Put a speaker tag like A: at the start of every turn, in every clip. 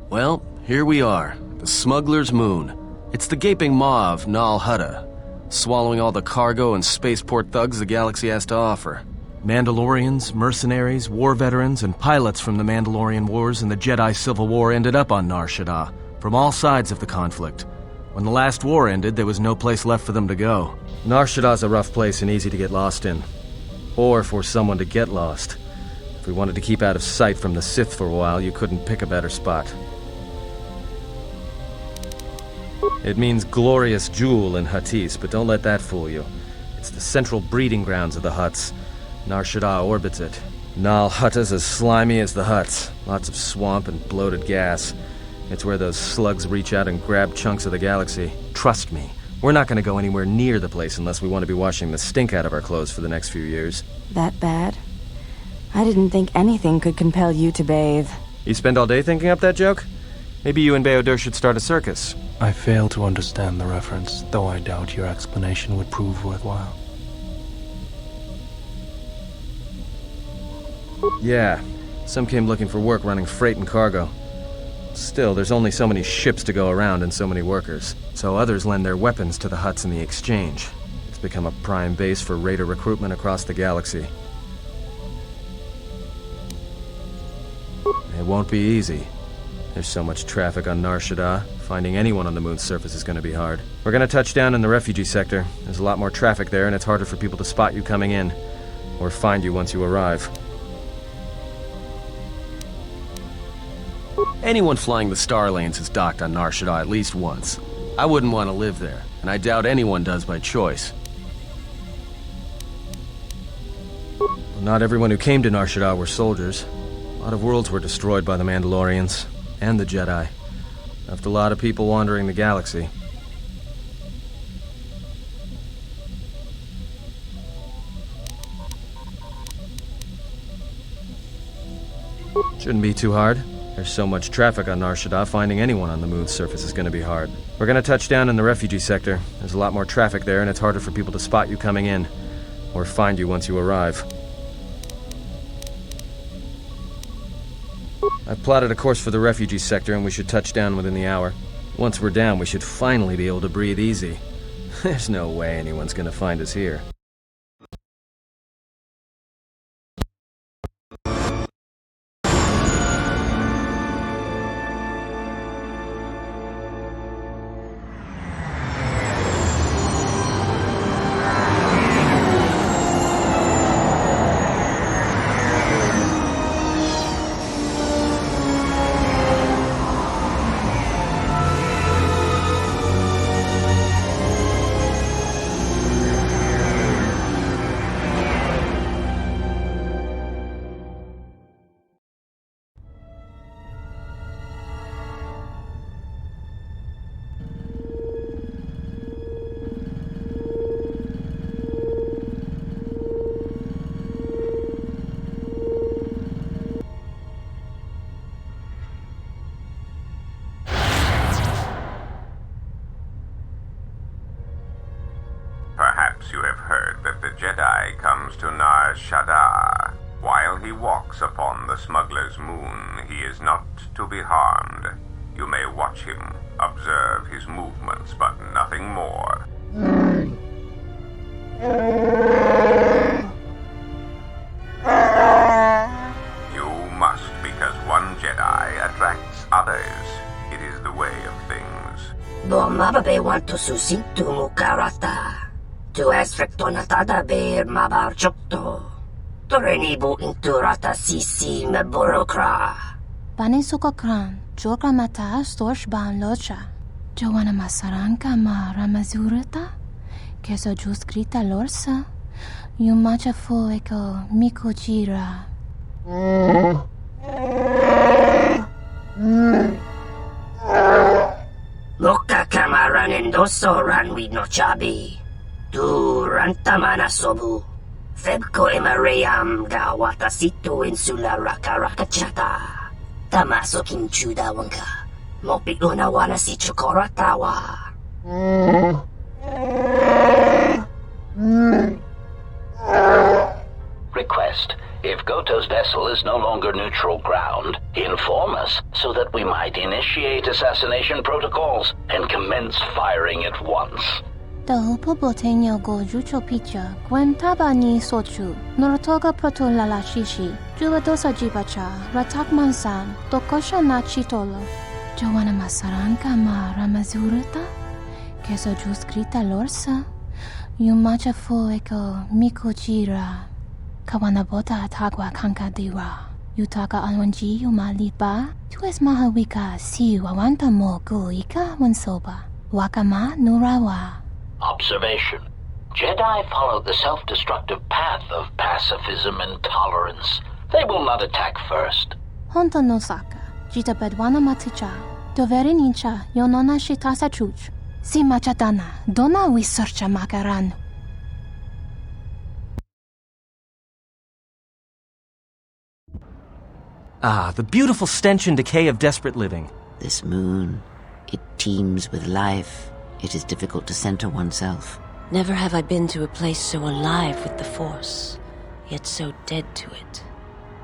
A: Well, here we are, the Smuggler's Moon. It's the gaping maw of Nar Shadda, swallowing all the cargo and spaceport thugs the galaxy has to offer. Mandalorians, mercenaries, war veterans, and pilots from the Mandalorian Wars and the Jedi Civil War ended up on Nar Shadda, from all sides of the conflict. When the last war ended, there was no place left for them to go. Nar Shadda's a rough place and easy to get lost in. Or for someone to get lost. If we wanted to keep out of sight from the Sith for a while, you couldn't pick a better spot. It means glorious jewel in Huttese, but don't let that fool you. It's the central breeding grounds of the Hutts. Nar Shadda orbits it. Nar Shadda's as slimy as the Hutts. Lots of swamp and bloated gas. It's where those slugs reach out and grab chunks of the galaxy. Trust me, we're not going to go anywhere near the place unless we want to be washing the stink out of our clothes for the next few years.
B: That bad? I didn't think anything could compel you to bathe.
A: You spend all day thinking up that joke? Maybe you and Bao Dur should start a circus.
C: I fail to understand the reference, though I doubt your explanation would prove worthwhile.
A: Yeah, some came looking for work running freight and cargo. Still, there's only so many ships to go around and so many workers. So others lend their weapons to the Hutts in the exchange. It's become a prime base for raider recruitment across the galaxy. It won't be easy. There's so much traffic on Nar Shadda. Finding anyone on the moon's surface is going to be hard. We're going to touch down in the refugee sector. There's a lot more traffic there, and it's harder for people to spot you coming in. Or find you once you arrive. Anyone flying the Star Lanes has docked on Nar Shadda at least once. I wouldn't want to live there, and I doubt anyone does by choice. Not everyone who came to Nar Shadda were soldiers. A lot of worlds were destroyed by the Mandalorians, and the Jedi. Left a lot of people wandering the galaxy. Shouldn't be too hard. There's so much traffic on Nar Shadda, finding anyone on the moon's surface is going to be hard. We're going to touch down in the refugee sector. There's a lot more traffic there, and it's harder for people to spot you coming in. Or find you once you arrive. I've plotted a course for the refugee sector, and we should touch down within the hour. Once we're down, we should finally be able to breathe easy. There's no way anyone's going to find us here.
D: Perhaps you have heard that the Jedi comes to Nar Shadda. While he walks upon the Smuggler's Moon, he is not to be harmed. You may watch him, observe his movements, but nothing more. You must, because one Jedi attracts others. It is the way of things.
E: Bomababe want to susintu mukarata. Tu esfrektonatada beer mabarchokto. Torenibu inturata sisi meborokra.
F: Panisokakran, joka mata storch ban locha. Joana masaranka ma ramazurata. Keso juskrita lorsa. Yumacha fueko mikochira.
E: Loka kamaran endoso ranwi no chabi. Tu rantamana sobu. Febko emareyam ga watasitu insula rakarakachata. Tamaso kinchuda wanka. Mopiguna wana si chokoratawa.
G: Request. If Goto's vessel vessel is no longer neutral ground, inform us so that we might initiate assassination protocols and commence firing at once.
F: The upo boteño go jucho picha, taba ni sochu, norotoga proto lala shishi, jubadosa jibacha, ratak mansan, tokosha na chitolo. Joanna masaranka ma ramazurata, keso juskrita lorsa, yumacha fueko miko jira, kawana bota atagwa kanka diwa, yutaka alwanji yumalipa, tues mahawika si wawanta mo guika wansoba, wakama nurawa.
G: Observation. Jedi follow the self-destructive path of pacifism and tolerance. They will not attack first.
F: Honta no saka, jita bedwana maticha, doveri nincha, yonona shitasa chuch. Si machadana, dona we searcha makaran.
A: Ah, the beautiful stench and decay of desperate living.
H: This moon, it teems with life. It is difficult to center oneself.
I: Never have I been to a place so alive with the Force, yet so dead to it.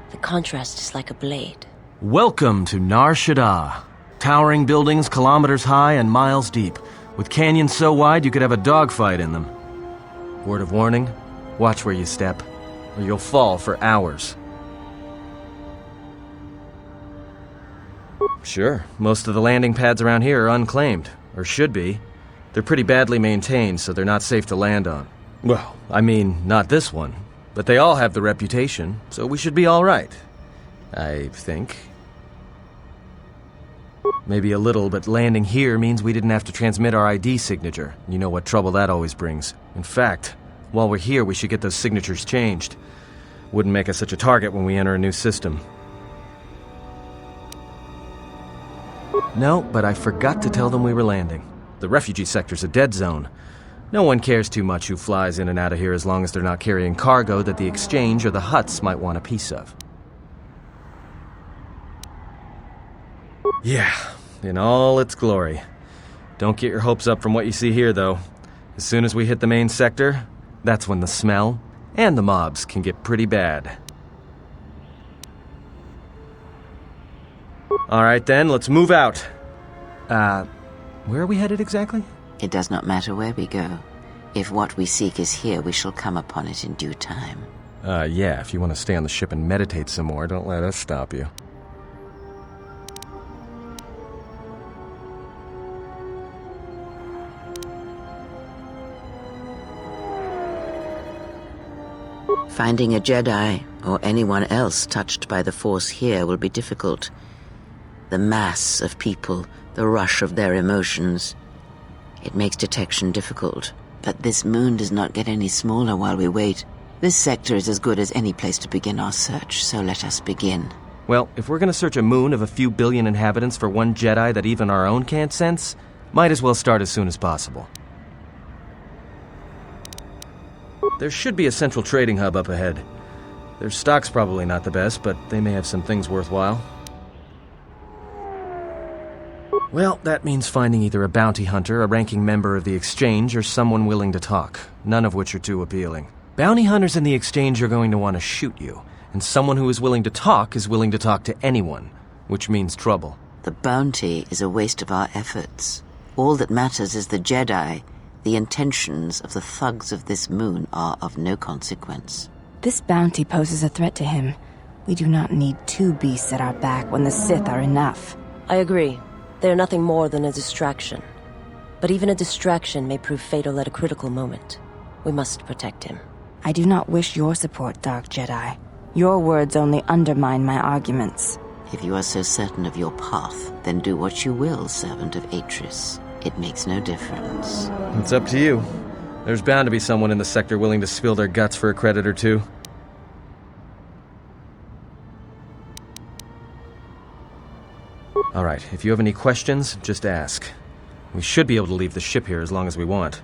I: The contrast is like a blade.
A: Welcome to Nar Shadda. Towering buildings kilometers high and miles deep, with canyons so wide you could have a dogfight in them. Word of warning, watch where you step, or you'll fall for hours. Sure, most of the landing pads around here are unclaimed, or should be. They're pretty badly maintained, so they're not safe to land on. Well, I mean, not this one. But they all have the reputation, so we should be all right. I think. Maybe a little, but landing here means we didn't have to transmit our ID signature. You know what trouble that always brings. In fact, while we're here, we should get those signatures changed. Wouldn't make us such a target when we enter a new system. No, but I forgot to tell them we were landing. The refugee sector's a dead zone. No one cares too much who flies in and out of here as long as they're not carrying cargo that the Exchange or the Hutts might want a piece of. Yeah, in all its glory. Don't get your hopes up from what you see here, though. As soon as we hit the main sector, that's when the smell and the mobs can get pretty bad. All right then, let's move out. Where are we headed exactly?
H: It does not matter where we go. If what we seek is here, we shall come upon it in due time.
A: Yeah, if you want to stay on the ship and meditate some more, don't let us stop you.
H: Finding a Jedi, or anyone else touched by the Force here, will be difficult. The mass of people, the rush of their emotions. It makes detection difficult. But this moon does not get any smaller while we wait. This sector is as good as any place to begin our search, so let us begin.
A: Well, if we're gonna search a moon of a few billion inhabitants for one Jedi that even our own can't sense, might as well start as soon as possible. There should be a central trading hub up ahead. Their stock's probably not the best, but they may have some things worthwhile. Well, that means finding either a bounty hunter, a ranking member of the Exchange, or someone willing to talk, none of which are too appealing. Bounty hunters in the Exchange are going to want to shoot you, and someone who is willing to talk is willing to talk to anyone, which means trouble.
H: The bounty is a waste of our efforts. All that matters is the Jedi. The intentions of the thugs of this moon are of no consequence.
B: This bounty poses a threat to him. We do not need two beasts at our back when the Sith are enough.
I: I agree. They are nothing more than a distraction. But even a distraction may prove fatal at a critical moment. We must protect him.
B: I do not wish your support, Dark Jedi. Your words only undermine my arguments.
H: If you are so certain of your path, then do what you will, servant of Atris. It makes no difference.
A: It's up to you. There's bound to be someone in the sector willing to spill their guts for a credit or two. Alright, if you have any questions, just ask. We should be able to leave the ship here as long as we want.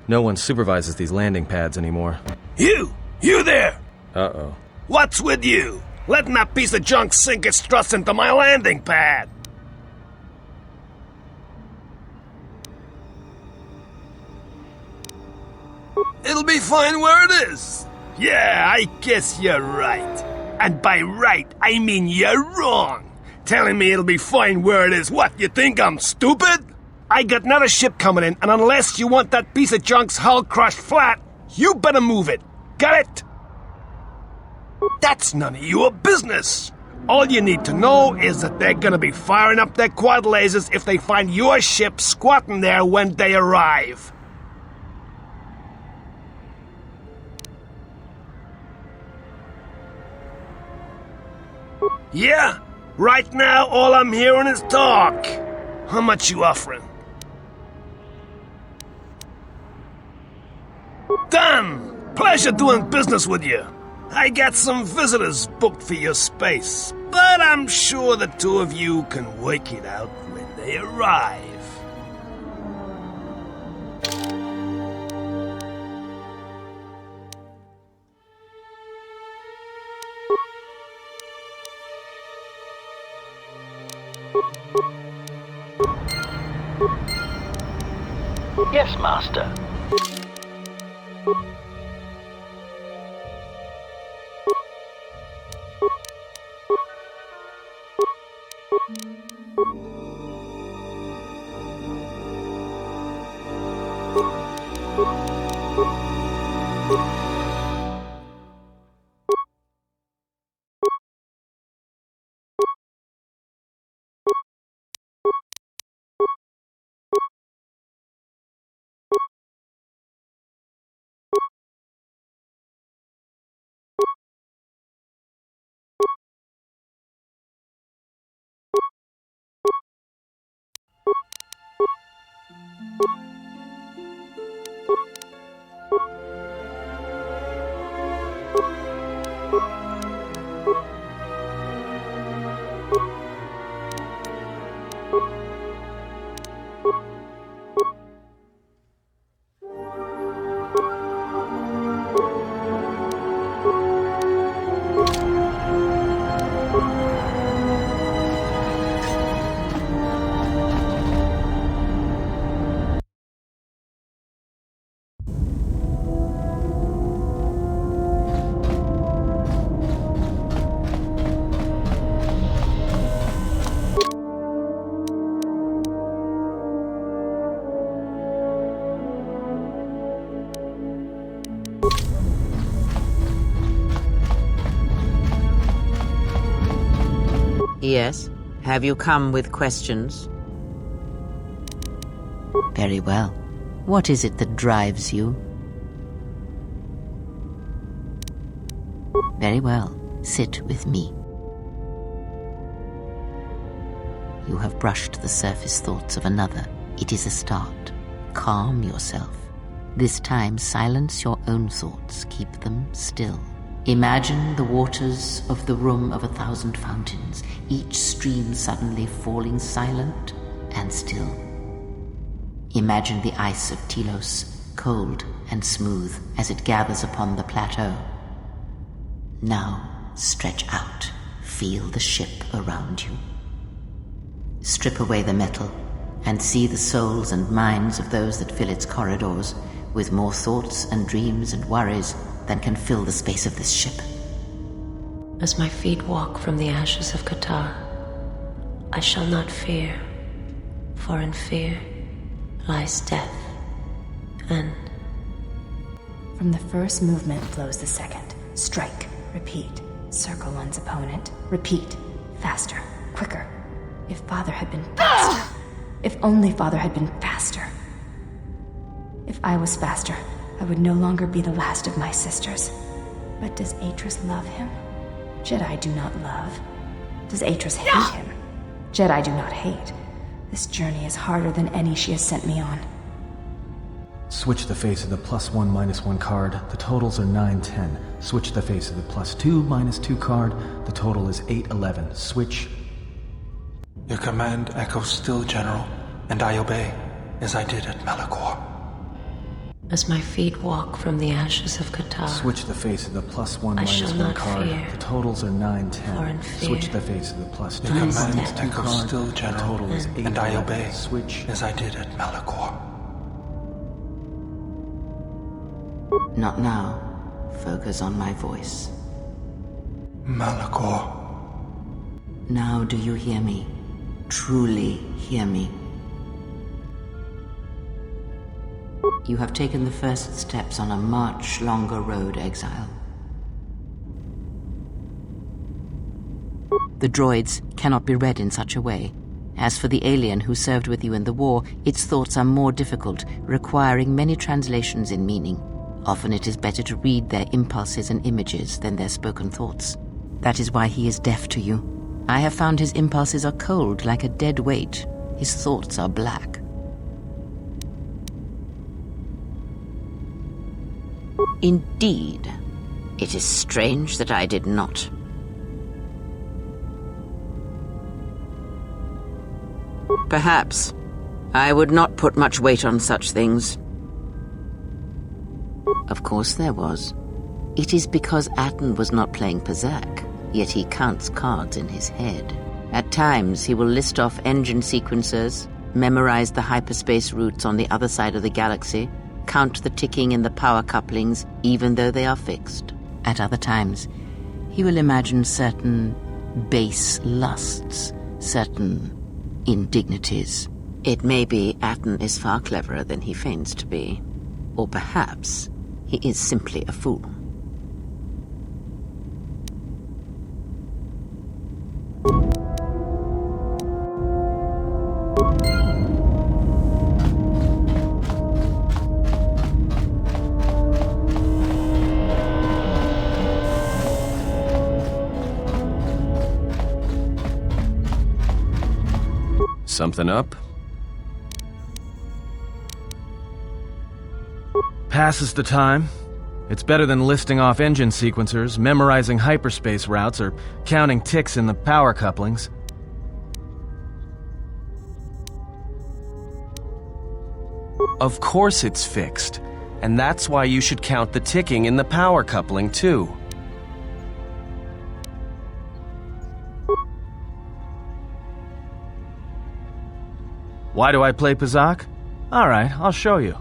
A: No one supervises these landing pads anymore.
J: You! You there!
A: Uh-oh.
J: What's with you? Letting that piece of junk sink its struts into my landing pad! It'll be fine where it is. Yeah, I guess you're right. And by right, I mean you're wrong. Telling me it'll be fine where it is. What, you think I'm stupid? I got another ship coming in, and unless you want that piece of junk's hull crushed flat, you better move it. Got it? That's none of your business. All you need to know is that they're gonna be firing up their quad lasers if they find your ship squatting there when they arrive. Yeah, right now all I'm hearing is talk. How much you offering? Done! Pleasure doing business with you. I got some visitors booked for your space, but I'm sure the two of you can work it out when they arrive.
G: Yes, Master.
H: Yes? Have you come with questions? Very well. What is it that drives you? Very well. Sit with me. You have brushed the surface thoughts of another. It is a start. Calm yourself. This time, silence your own thoughts. Keep them still. Imagine the waters of the Room of 1,000 Fountains, each stream suddenly falling silent and still. Imagine the ice of Telos, cold and smooth as it gathers upon the plateau. Now, stretch out. Feel the ship around you. Strip away the metal and see the souls and minds of those that fill its corridors with more thoughts and dreams and worries than can fill the space of this ship.
I: As my feet walk from the ashes of Qatar, I shall not fear, for in fear lies death, and...
B: From the first movement flows the second. Strike, repeat, circle one's opponent, repeat, faster, quicker. If Father had been faster. If only Father had been faster. If I was faster, I would no longer be the last of my sisters. But does Atris love him? Jedi do not love. Does Atris hate him? Jedi do not hate. This journey is harder than any she has sent me on.
A: Switch the face of the +1 -1 card. The totals are 9-10. Switch the face of the +2 -2 card. The total is 8-11. Switch.
C: Your command echoes still, General, and I obey, as I did at Malachor.
I: As my feet walk from the ashes of Qatar,
A: Switch the face of the +1
I: I shall
A: -1
I: not
A: card.
I: fear,
A: The totals are 9-10.
I: for in fear
A: Switch the face of the +2
C: Your command
A: -2
C: echoes
A: card.
C: still,
A: The
C: General,
A: total is 8
C: and I obey,
A: Switch.
C: as I did at Malachor.
H: Not now. Focus on my voice.
C: Malachor.
H: Now do you hear me? Truly hear me? You have taken the first steps on a much longer road, exile. The droids cannot be read in such a way. As for the alien who served with you in the war, its thoughts are more difficult, requiring many translations in meaning. Often it is better to read their impulses and images than their spoken thoughts. That is why he is deaf to you. I have found his impulses are cold, like a dead weight. His thoughts are black. Indeed. It is strange that I did not. Perhaps. I would not put much weight on such things. Of course there was. It is because Atton was not playing Pazak, yet he counts cards in his head. At times he will list off engine sequencers, memorize the hyperspace routes on the other side of the galaxy, count the ticking in the power couplings, even though they are fixed. At other times, he will imagine certain base lusts, certain indignities. It may be Atton is far cleverer than he feigns to be. Or perhaps he is simply a fool.
A: Something up? Passes the time. It's better than listing off engine sequencers, memorizing hyperspace routes, or counting ticks in the power couplings. Of course it's fixed, and that's why you should count the ticking in the power coupling, too. Why do I play Pazak? Alright, I'll show you.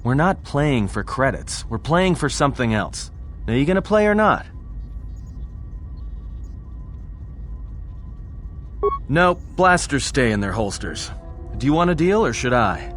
A: We're not playing for credits. We're playing for something else. Are you gonna play or not? Nope, blasters stay in their holsters. Do you want a deal or should I?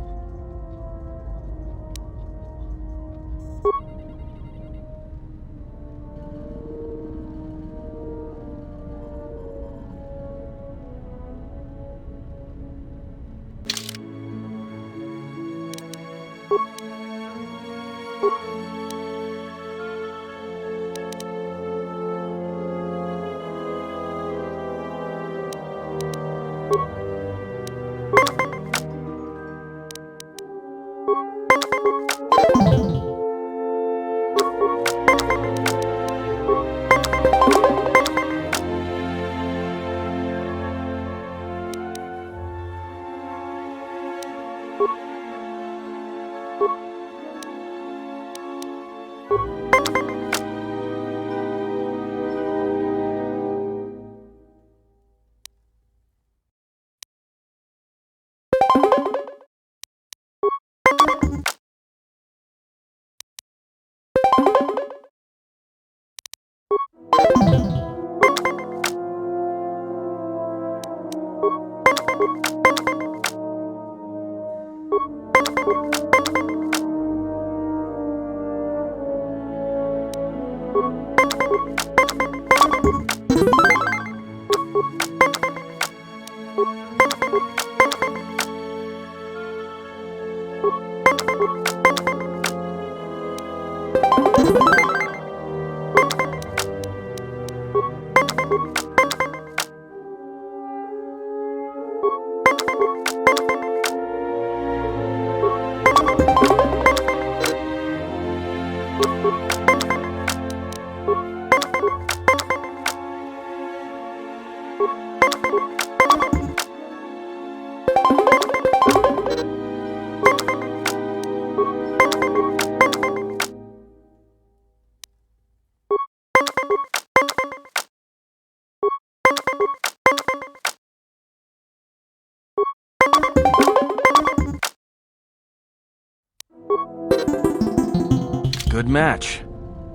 A: Good match.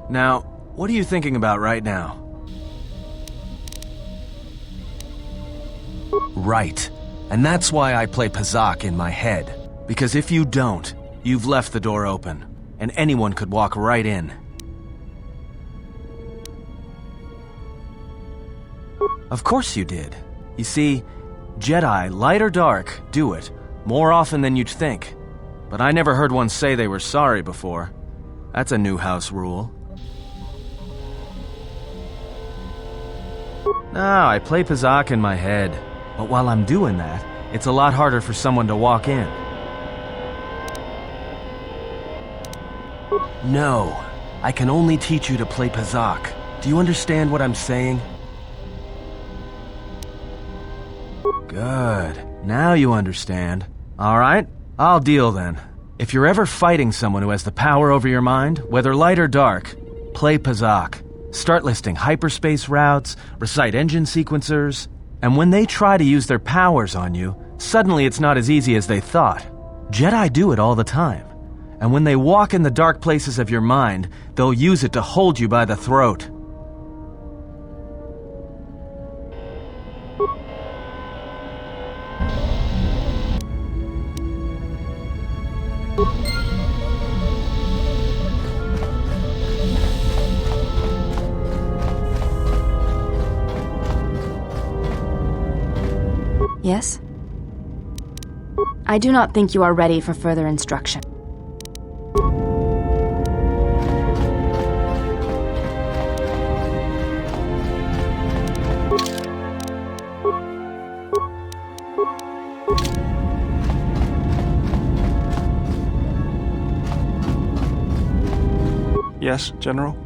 A: Now, what are you thinking about right now? Right. And that's why I play Pazak in my head. Because if you don't, you've left the door open, and anyone could walk right in. Of course you did. You see, Jedi, light or dark, do it, more often than you'd think. But I never heard one say they were sorry before. That's a new house rule. No, I play Pazak in my head. But while I'm doing that, it's a lot harder for someone to walk in. No, I can only teach you to play Pazak. Do you understand what I'm saying? Good. Now you understand. Alright, I'll deal then. If you're ever fighting someone who has the power over your mind, whether light or dark, play Pazak. Start listing hyperspace routes, recite engine sequencers, and when they try to use their powers on you, suddenly it's not as easy as they thought. Jedi do it all the time. And when they walk in the dark places of your mind, they'll use it to hold you by the throat.
B: Yes? I do not think you are ready for further instruction.
C: Yes, General?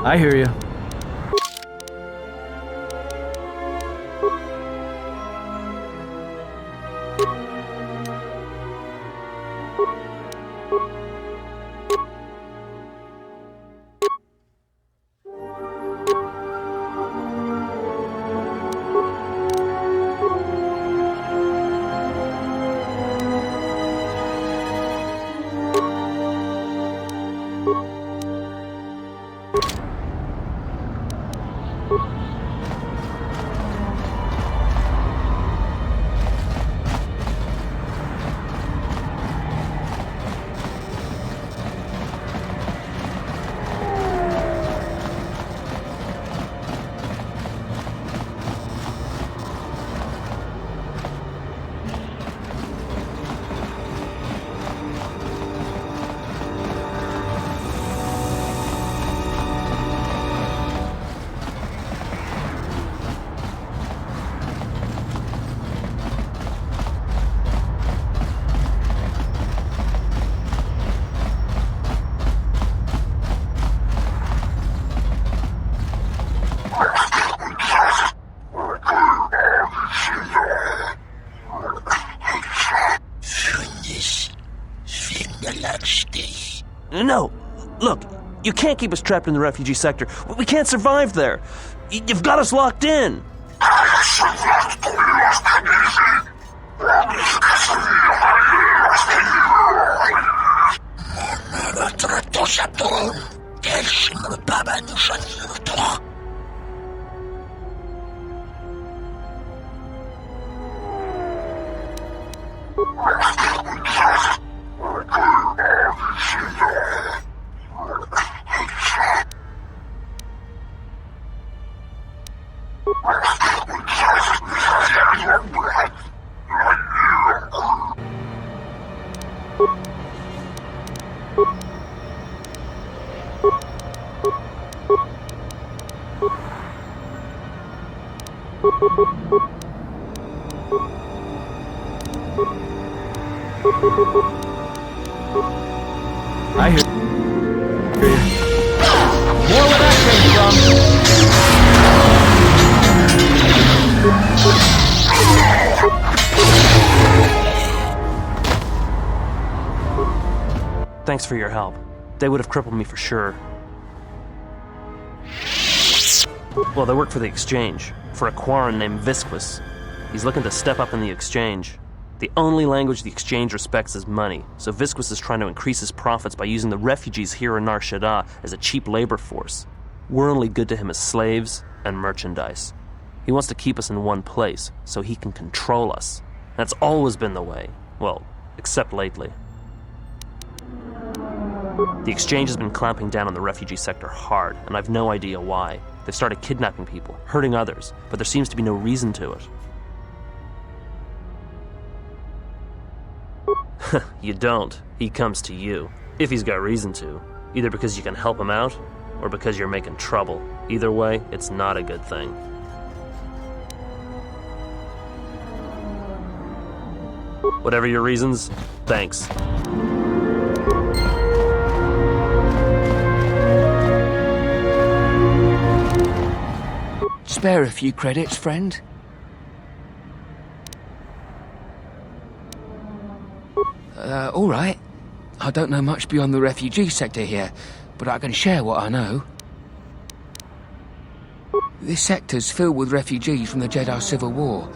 A: I hear you.
K: No, look, you can't keep us trapped in the refugee sector. We can't survive there. You've got us locked in.
A: I hear you. More where that came from.
K: Thanks for your help. They would have crippled me for sure. Well, they work for the Exchange, for a Quarren named Visquis. He's looking to step up in the Exchange. The only language the Exchange respects is money, so Visquis is trying to increase his profits by using the refugees here in Nar Shadda as a cheap labor force. We're only good to him as slaves and merchandise. He wants to keep us in one place, so he can control us. That's always been the way. Well, except lately. The Exchange has been clamping down on the refugee sector hard, and I've no idea why. They've started kidnapping people, hurting others, but there seems to be no reason to it. You don't. He comes to you. If he's got reason to. Either because you can help him out, or because you're making trouble. Either way, it's not a good thing. Whatever your reasons, thanks.
L: Spare a few credits, friend? All right. I don't know much beyond the refugee sector here, but I can share what I know. This sector's filled with refugees from the Jedi Civil War,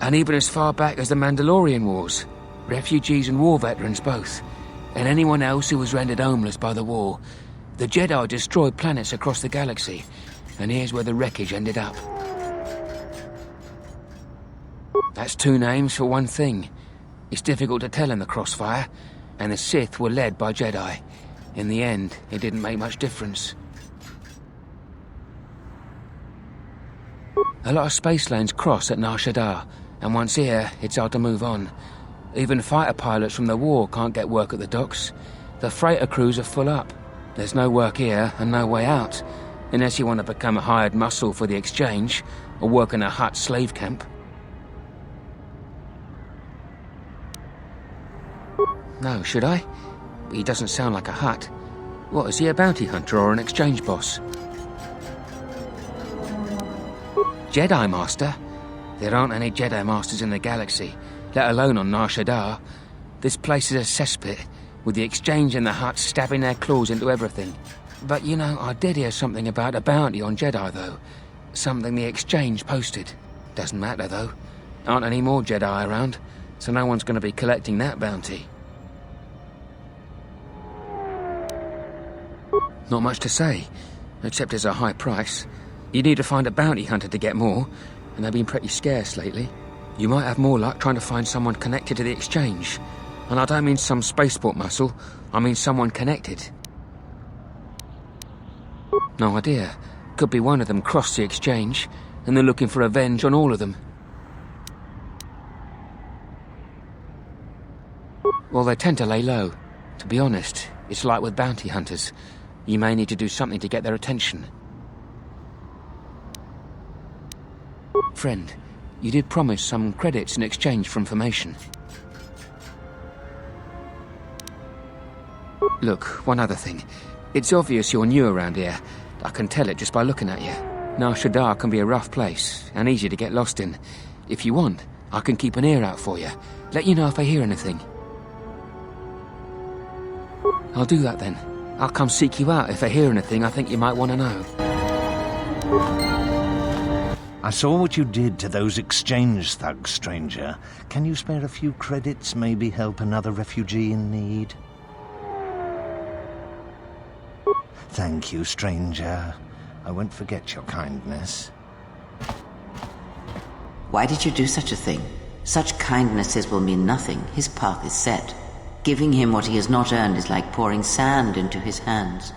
L: and even as far back as the Mandalorian Wars. Refugees and war veterans both, and anyone else who was rendered homeless by the war. The Jedi destroyed planets across the galaxy, and here's where the wreckage ended up. That's two names for one thing. It's difficult to tell in the crossfire, and the Sith were led by Jedi. In the end, it didn't make much difference. A lot of space lanes cross at Nar Shadda, and once here, it's hard to move on. Even fighter pilots from the war can't get work at the docks. The freighter crews are full up. There's no work here and no way out, unless you want to become a hired muscle for the Exchange, or work in a Hutt slave camp. No, should I? He doesn't sound like a Hutt. What, is he a bounty hunter or an Exchange boss? Jedi Master? There aren't any Jedi Masters in the galaxy, let alone on Nar Shadda. This place is a cesspit, with the Exchange and the Hutts stabbing their claws into everything. But you know, I did hear something about a bounty on Jedi, though. Something the Exchange posted. Doesn't matter, though. Aren't any more Jedi around, so no one's going to be collecting that bounty. Not much to say, except it's a high price. You need to find a bounty hunter to get more, and they've been pretty scarce lately. You might have more luck trying to find someone connected to the Exchange. And I don't mean some spaceport muscle, I mean someone connected. No idea. Could be one of them crossed the Exchange, and they're looking for revenge on all of them. Well, they tend to lay low. To be honest, it's like with bounty hunters. You may need to do something to get their attention. Friend, you did promise some credits in exchange for information. Look, one other thing. It's obvious you're new around here. I can tell it just by looking at you. Nar Shadda can be a rough place, and easy to get lost in. If you want, I can keep an ear out for you. Let you know if I hear anything. I'll do that then. I'll come seek you out if I hear anything I think you might want to know.
M: I saw what you did to those Exchange thugs, stranger. Can you spare a few credits, maybe help another refugee in need? Thank you, stranger. I won't forget your kindness.
H: Why did you do such a thing? Such kindnesses will mean nothing. His path is set. Giving him what he has not earned is like pouring sand into his hands.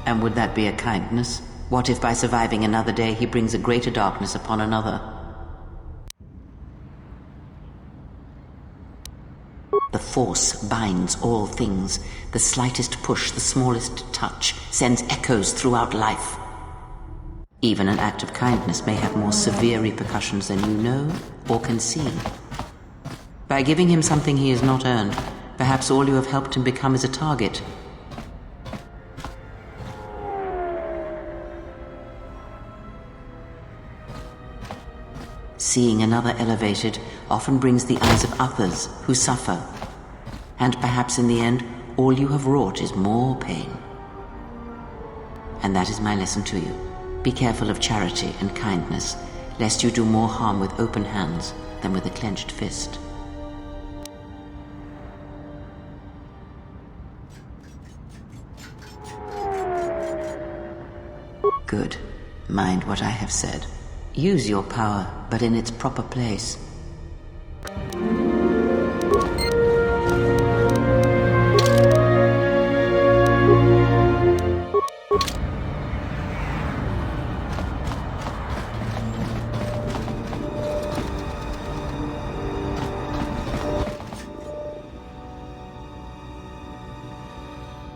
H: And would that be a kindness? What if by surviving another day he brings a greater darkness upon another? The Force binds all things. The slightest push, the smallest touch, sends echoes throughout life. Even an act of kindness may have more severe repercussions than you know or can see. By giving him something he has not earned, perhaps all you have helped him become is a target. Seeing another elevated often brings the eyes of others who suffer. And perhaps in the end, all you have wrought is more pain. And that is my lesson to you. Be careful of charity and kindness, lest you do more harm with open hands than with a clenched fist. Good. Mind what I have said. Use your power, but in its proper place.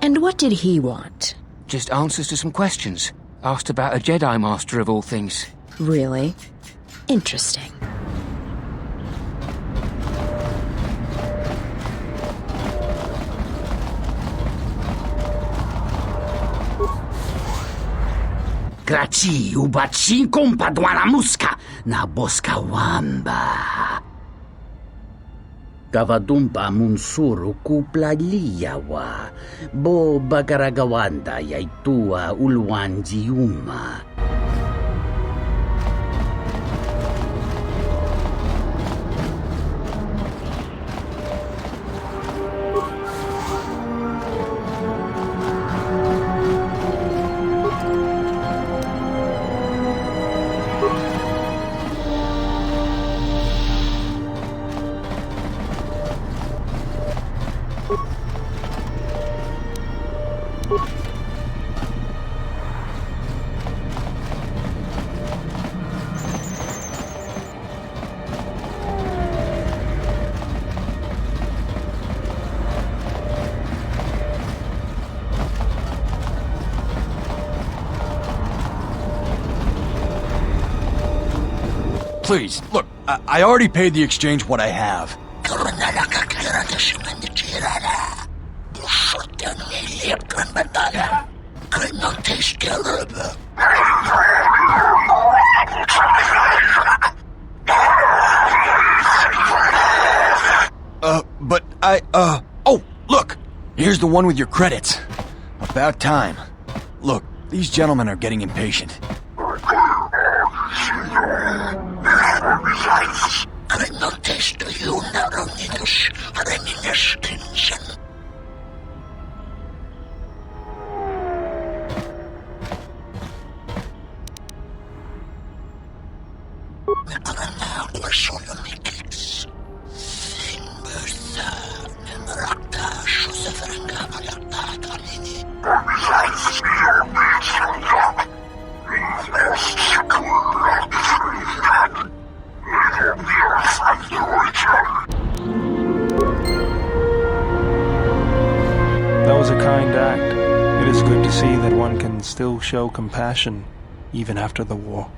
N: And what did he want?
L: Just answers to some questions. Asked about a Jedi Master of all things.
N: Really? Interesting.
O: Graci ubaci kompadwana muska na boska wamba. Gavadumpa munsuru kuplaliyawa, bo bagaragawanda yaitua ulwanjiuma.
P: Please, look, I already paid the exchange what I have. But oh, look! Here's the one with your credits. About time. Look, these gentlemen are getting impatient.
C: That was a kind act. It is good to see that one can still show compassion, even after the war.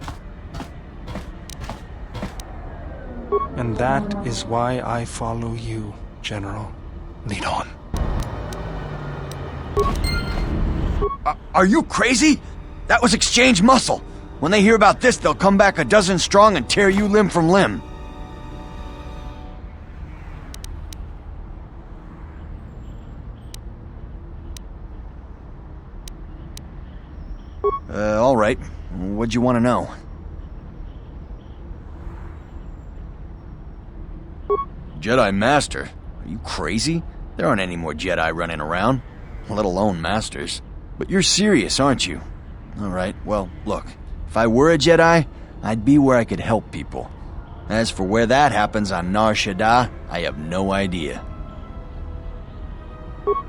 C: And that is why I follow you, General. Lead on.
P: Are you crazy? That was exchange muscle. When they hear about this, they'll come back a dozen strong and tear you limb from limb. All right. What'd you want to know? Jedi Master? Are you crazy? There aren't any more Jedi running around, let alone Masters. But you're serious, aren't you? All right, well, look. If I were a Jedi, I'd be where I could help people. As for where that happens on Nar Shadda, I have no idea.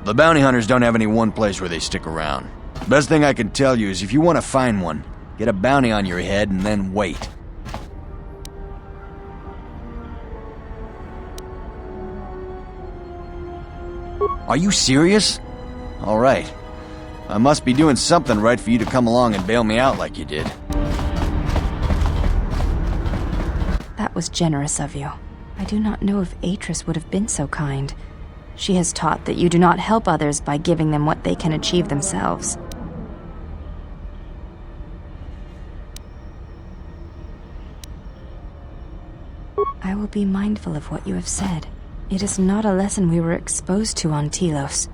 P: The bounty hunters don't have any one place where they stick around. Best thing I can tell you is if you want to find one, get a bounty on your head and then wait. Are you serious? All right. I must be doing something right for you to come along and bail me out like you did.
B: That was generous of you. I do not know if Atris would have been so kind. She has taught that you do not help others by giving them what they can achieve themselves. be mindful of what you have said. It is not a lesson we were exposed to on Telos.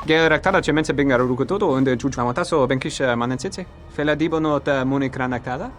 Q: Gerektada cemense bingar rukutodo unde jujuamataso benkisha manensitsi. Fela dibono ta munikranaktada.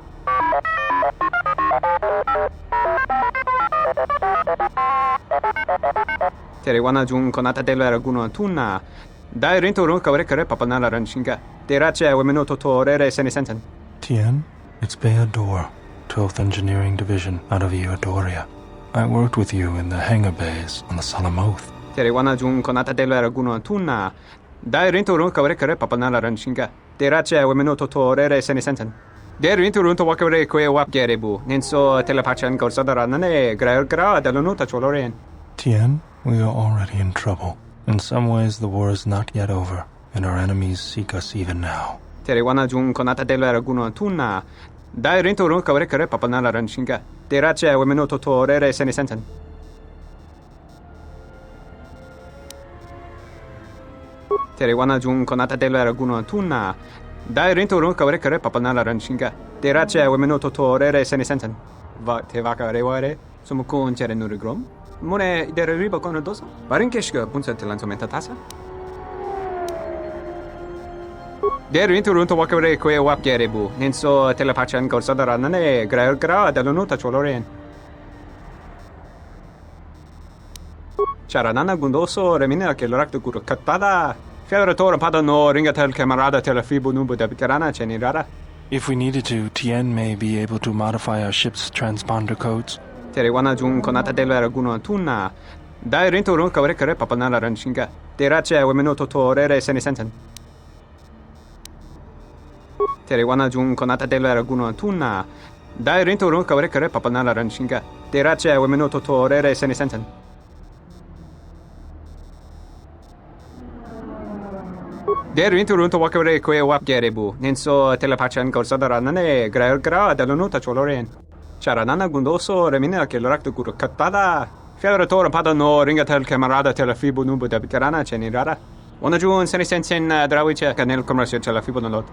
Q: Teriwana jun konata della raguno tunna. Dai rinto run kawrekare papanala ranshinga. Derache wemenoto torere senisensen.
C: Tien, it's Bao Dur, 12th Engineering Division out of Eodoria. I worked with you in the hangar bays on the Solemn Oath.
Q: Teriwana jun konata della raguno tunna. Dai rinto run kawrekare papanala ranshinga. Derache wemenoto torere senisensen. Der rinto run to wakare kwe wap gerebu. Ninso telepachan gorsada nane gra delonota cholorien.
C: Tien, we are already in trouble. In some ways, the war is not yet over, and our enemies seek us even now.
Q: Teriwana jun konata della raguno tunna. Dai rinto run kawrekare papanala ranshinga. Derache wemenoto torere senisensen. Teriwana jun konata della raguno tunna. Dai rinto run kawrekare papanala ranshinga. Derache wemenoto torere senisensen. Va te vaka reware. Sumukun chere nurigrom. Mune dere riba kono dosa. Barinkeshka punsa telanzomenta tasa. Der rinto run to wakare kwe wap gerebu. Ninso telepachan gorsadara nane gra delonota cholorien. Charanana gundoso remina che l'orakto guru kattada. Fiadoratore pada no ringatel camarada telefibu nubu de bikarana cenirara.
C: If we needed to, Tien may be able to modify our ship's transponder codes.
Q: Teriwana jun konata della raguno tunna. Dai rinto run kawrekare papanala ranshinga. Derache wemenoto torere senisensen. Teriwana jun konata della raguno tunna. Dai rinto run kawrekare papanala ranshinga. Derache wemenoto torere senisensen. Der rinto run to wakare kwe wap gerebu. Ninso telepachan gorsadara nane gra delonota cholorien. Charanana gundoso remina che l'orakto guru kattada. Fiadoratore pada no ringatel camarada telefibu nubu de bikarana cenirara. Ona jun senisensen drawice canel commercio telefibu nolot.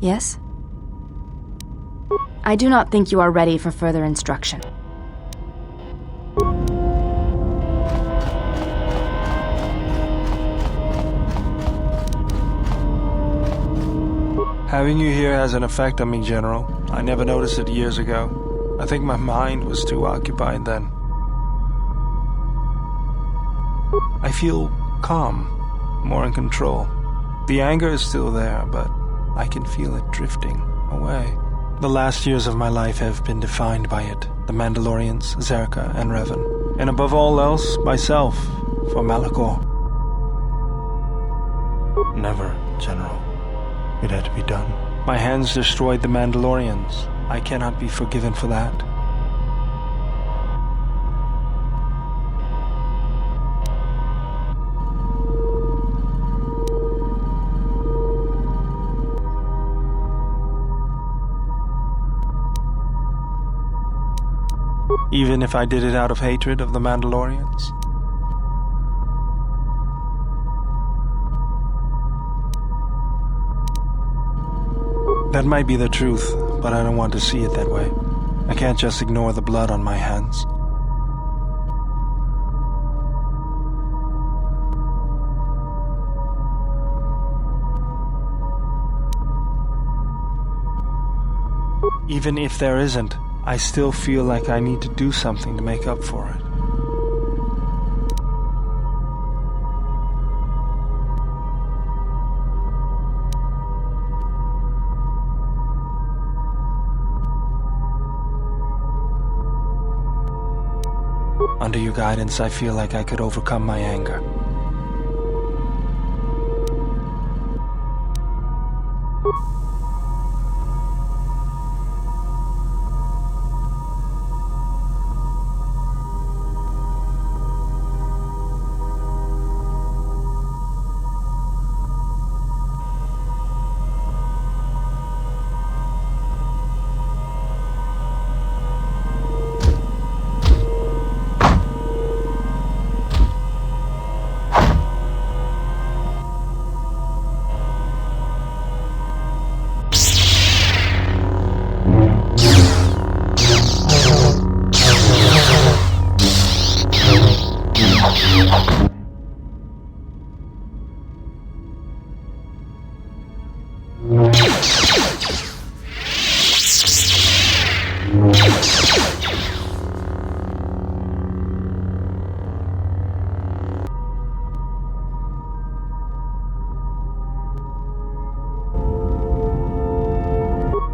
B: Yes? I do not think you are ready for further instruction.
C: Having you here has an effect on me, General. I never noticed it years ago. I think my mind was too occupied then. I feel calm, more in control. The anger is still there, but I can feel it drifting away. The last years of my life have been defined by it. The Mandalorians, Zerka, and Revan. And above all else, myself, for Malachor. Never, General. It had to be done. My hands destroyed the Mandalorians. I cannot be forgiven for that. Even if I did it out of hatred of the Mandalorians? That might be the truth, but I don't want to see it that way. I can't just ignore the blood on my hands. Even if there isn't, I still feel like I need to do something to make up for it. Under your guidance, I feel like I could overcome my anger.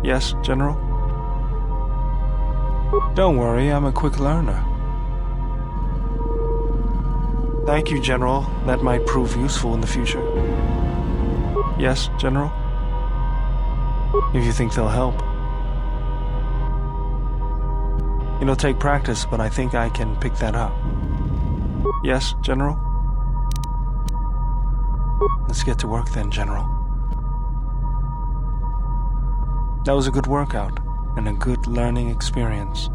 C: Yes, General? Don't worry, I'm a quick learner. Thank you, General. That might prove useful in the future. Yes, General? If you think they'll help. It'll take practice, but I think I can pick that up. Yes, General? Let's get to work then, General. That was a good workout, and a good learning experience.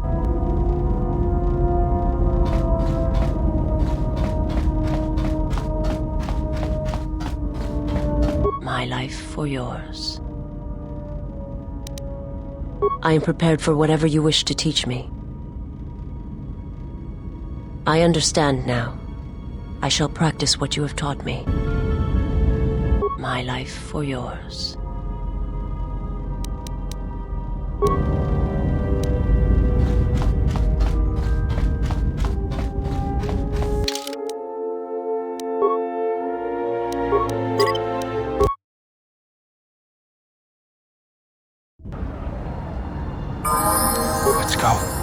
I: My life for yours. I am prepared for whatever you wish to teach me. I understand now. I shall practice what you have taught me. My life for yours.
C: Let's go.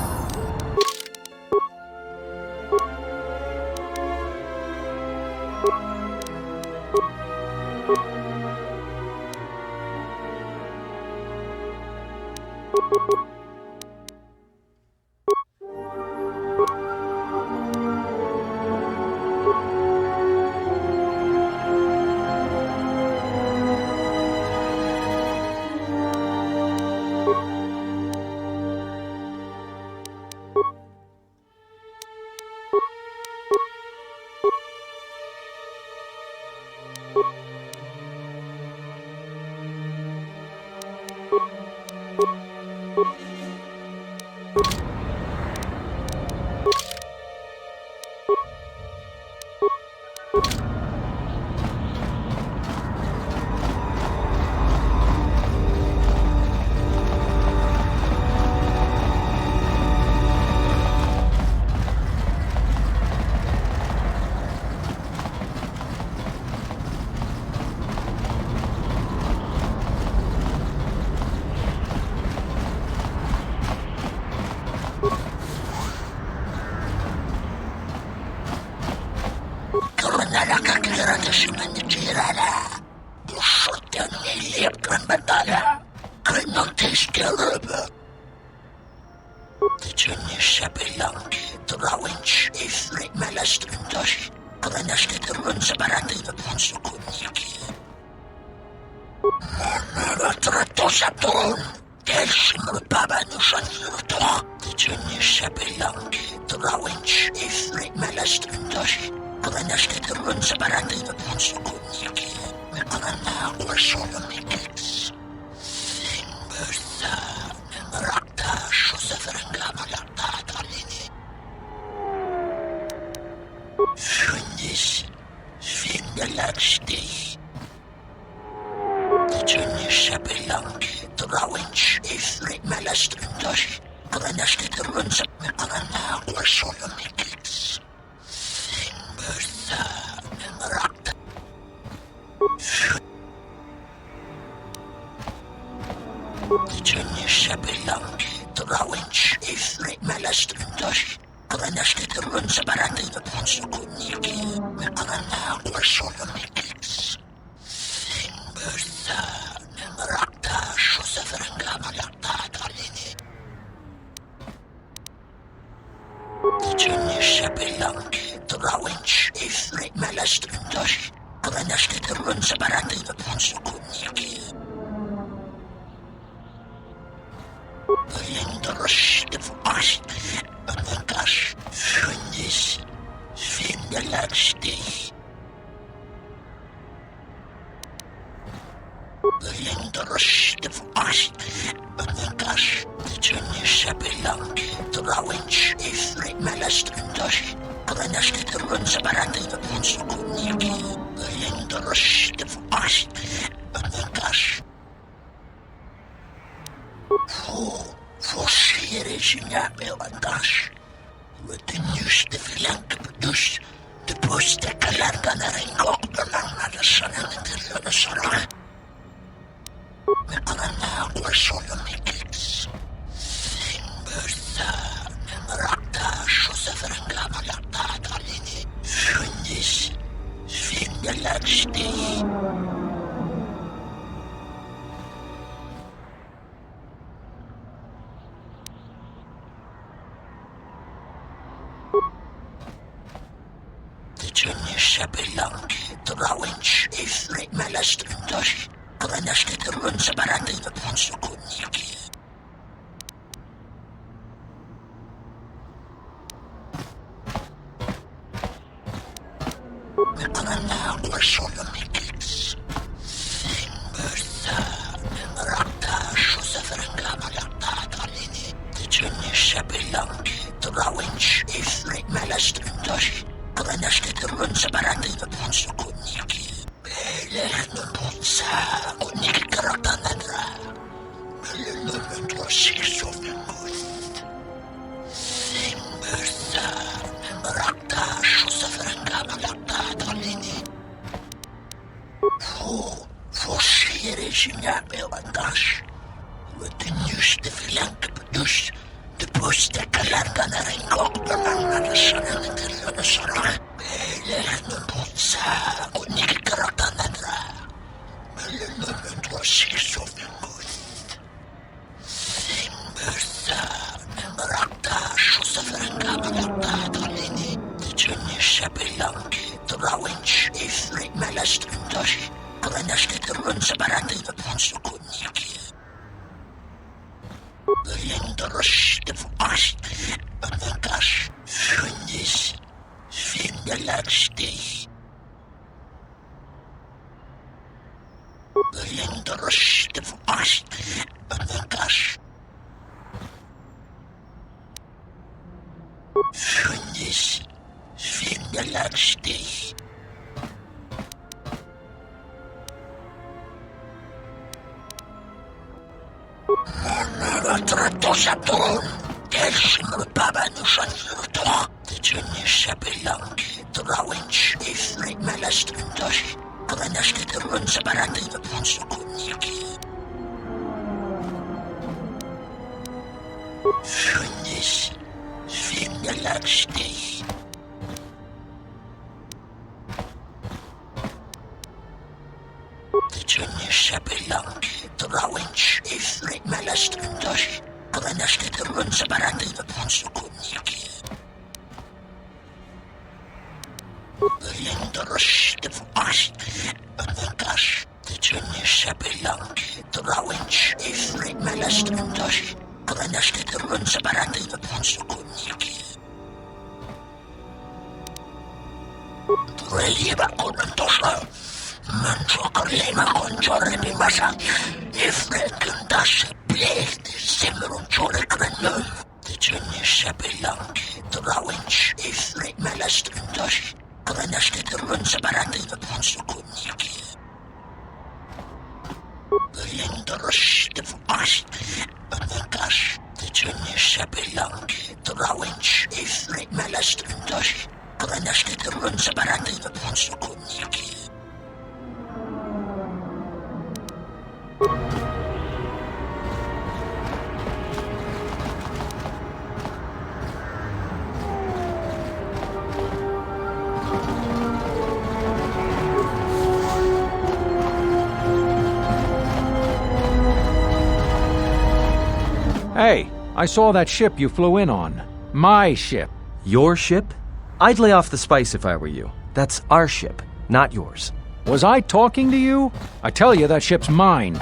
R: Hey, I saw that ship you flew in on. My ship.
A: Your ship? I'd lay off the spice if I were you. That's our ship, not yours.
R: Was I talking to you? I tell you, that ship's mine.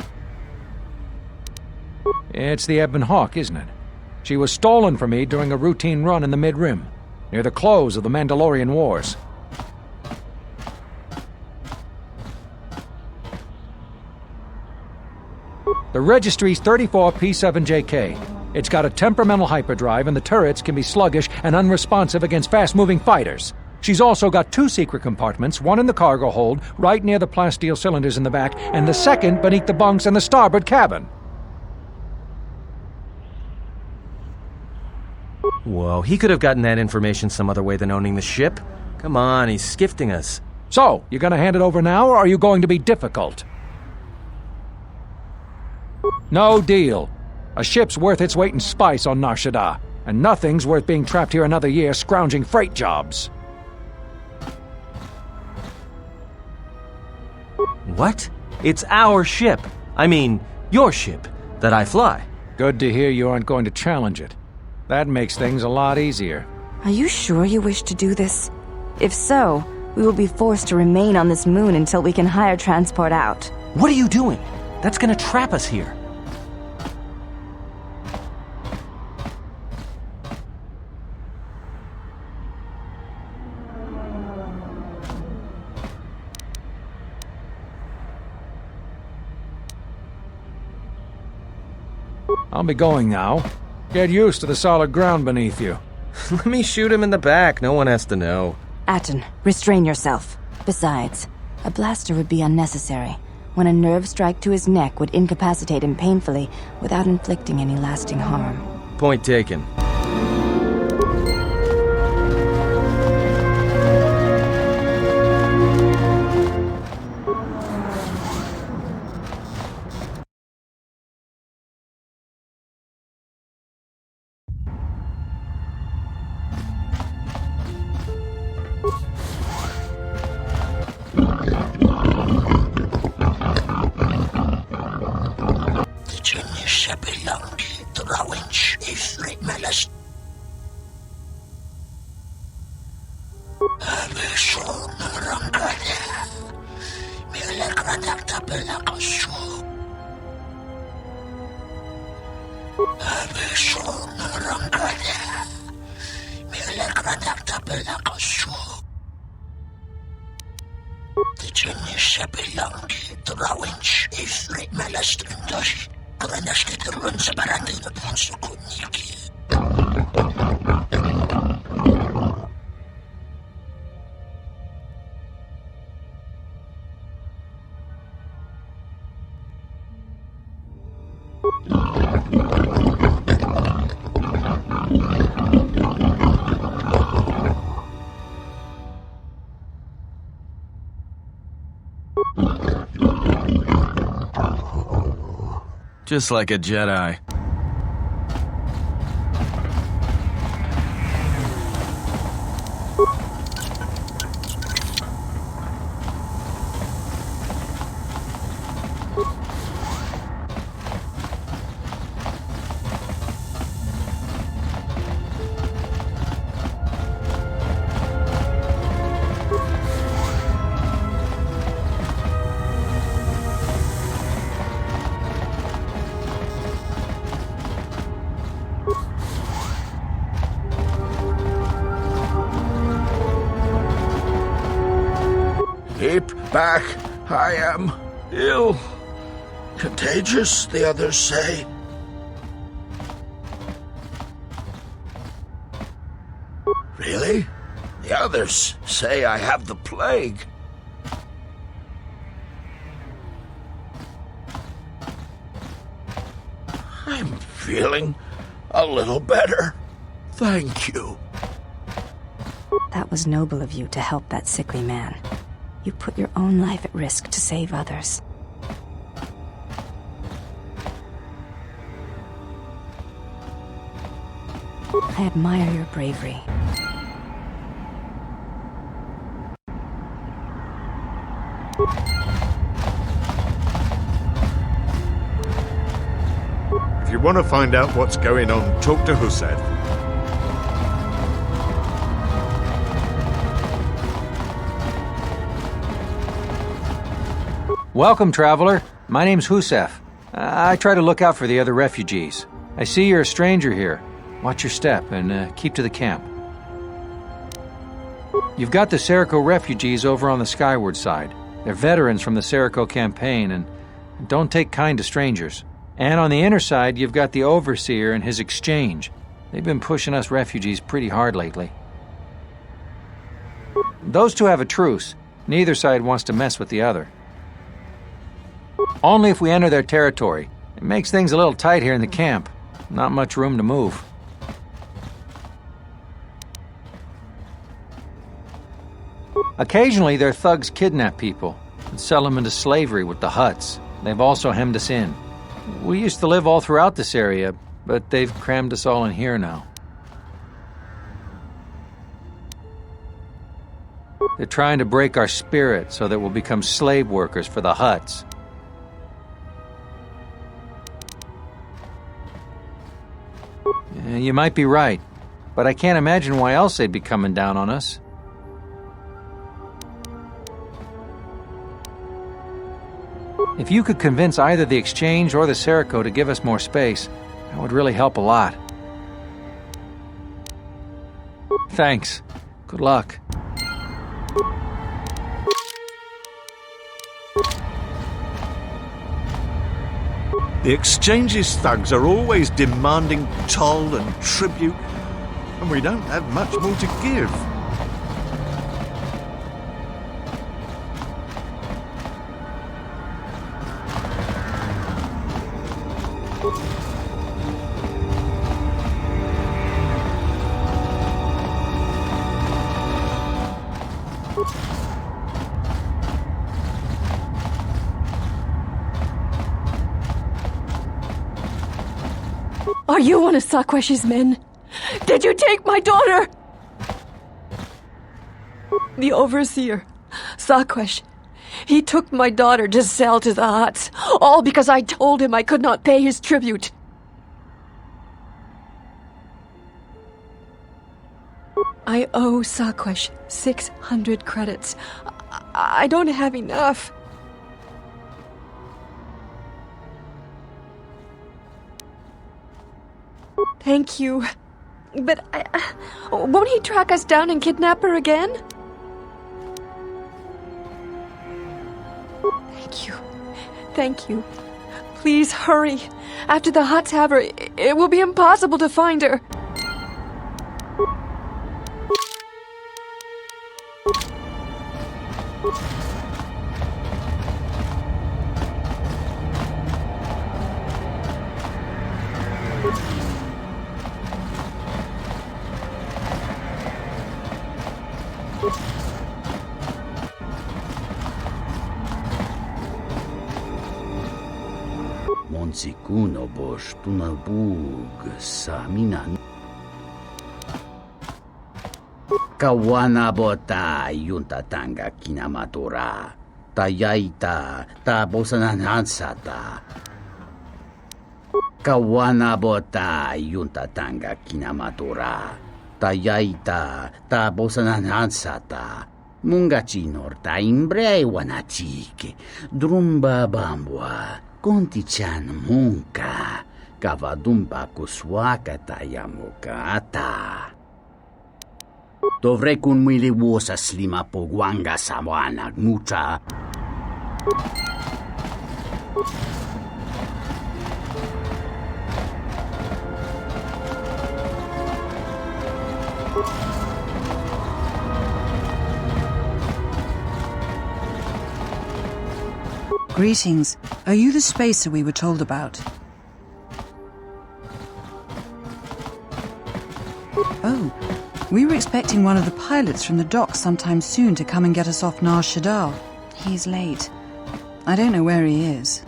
R: It's the Ebon Hawk, isn't it? She was stolen from me during a routine run in the Mid-Rim, near the close of the Mandalorian Wars. The registry's 34P7JK. It's got a temperamental hyperdrive, and the turrets can be sluggish and unresponsive against fast-moving fighters. She's also got 2 secret compartments, one in the cargo hold, right near the plasteel cylinders in the back, and the second beneath the bunks in the starboard cabin.
A: Whoa, he could have gotten that information some other way than owning the ship. Come on, he's skifting us.
R: So, you gonna hand it over now, or are you going to be difficult? No deal. A ship's worth its weight in spice on Nar Shadda, and nothing's worth being trapped here another year scrounging freight jobs.
A: What? It's our ship. I mean, your ship, that I fly.
R: Good to hear you aren't going to challenge it. That makes things a lot easier.
S: Are you sure you wish to do this? If so, we will be forced to remain on this moon until we can hire transport out.
A: What are you doing? That's gonna trap us here.
R: I'll be going now. Get used to the solid ground beneath you.
A: Let me shoot him in the back. No one has to know.
S: Atton, restrain yourself. Besides, a blaster would be unnecessary, when a nerve strike to his neck would incapacitate him painfully without inflicting any lasting harm.
A: Point taken. Just like a Jedi.
T: Keep back. I am ill. Contagious, the others say. Really? The others say I have the plague. I'm feeling a little better. Thank you.
B: That was noble of you to help that sickly man. You put your own life at risk to save others. I admire your bravery.
J: If you want to find out what's going on, talk to Hussein.
R: Welcome, traveler. My name's Husef. I try to look out for the other refugees. I see you're a stranger here. Watch your step and keep to the camp. You've got the Serroco refugees over on the skyward side. They're veterans from the Serroco campaign and don't take kind to strangers. And on the inner side, you've got the Overseer and his exchange. They've been pushing us refugees pretty hard lately. Those two have a truce. Neither side wants to mess with the other. Only if we enter their territory. It makes things a little tight here in the camp. Not much room to move. Occasionally, their thugs kidnap people and sell them into slavery with the Hutts. They've also hemmed us in. We used to live all throughout this area, but they've crammed us all in here now. They're trying to break our spirit so that we'll become slave workers for the Hutts. You might be right, but I can't imagine why else they'd be coming down on us. If you could convince either the Exchange or the Serroco to give us more space, that would really help a lot. Thanks. Good luck.
T: The Exchange's thugs are always demanding toll and tribute, and we don't have much more to give.
U: Are you one of Sakwesh's men? Did you take my daughter? The Overseer, Sakwesh, he took my daughter to sell to the Hutts, all because I told him I could not pay his tribute. I owe Sakwesh 600 credits. I don't have enough. Thank you. But won't he track us down and kidnap her again? Thank you. Thank you. Please hurry. After the Hutts have her, it will be impossible to find her.
O: Monsikuno bosh tunabug saminan. Kawana bota yunta tanga kinamatora. Tayaita ta bosananansata. Kawana bota yunta tanga kinamatora. Tayaita ta bosananansata. Mungachinor ta imbrei wanachike. Drumba bambwa. Conti-chan munka, kavadumba kuswaka tayamukata. Dovrei kun mwili wosa slima pogwanga sawana mucha.
D: Greetings. Are you the spacer we were told about? Oh, we were expecting one of the pilots from the docks sometime soon to come and get us off Nar Shadda. He's late. I don't know where he is.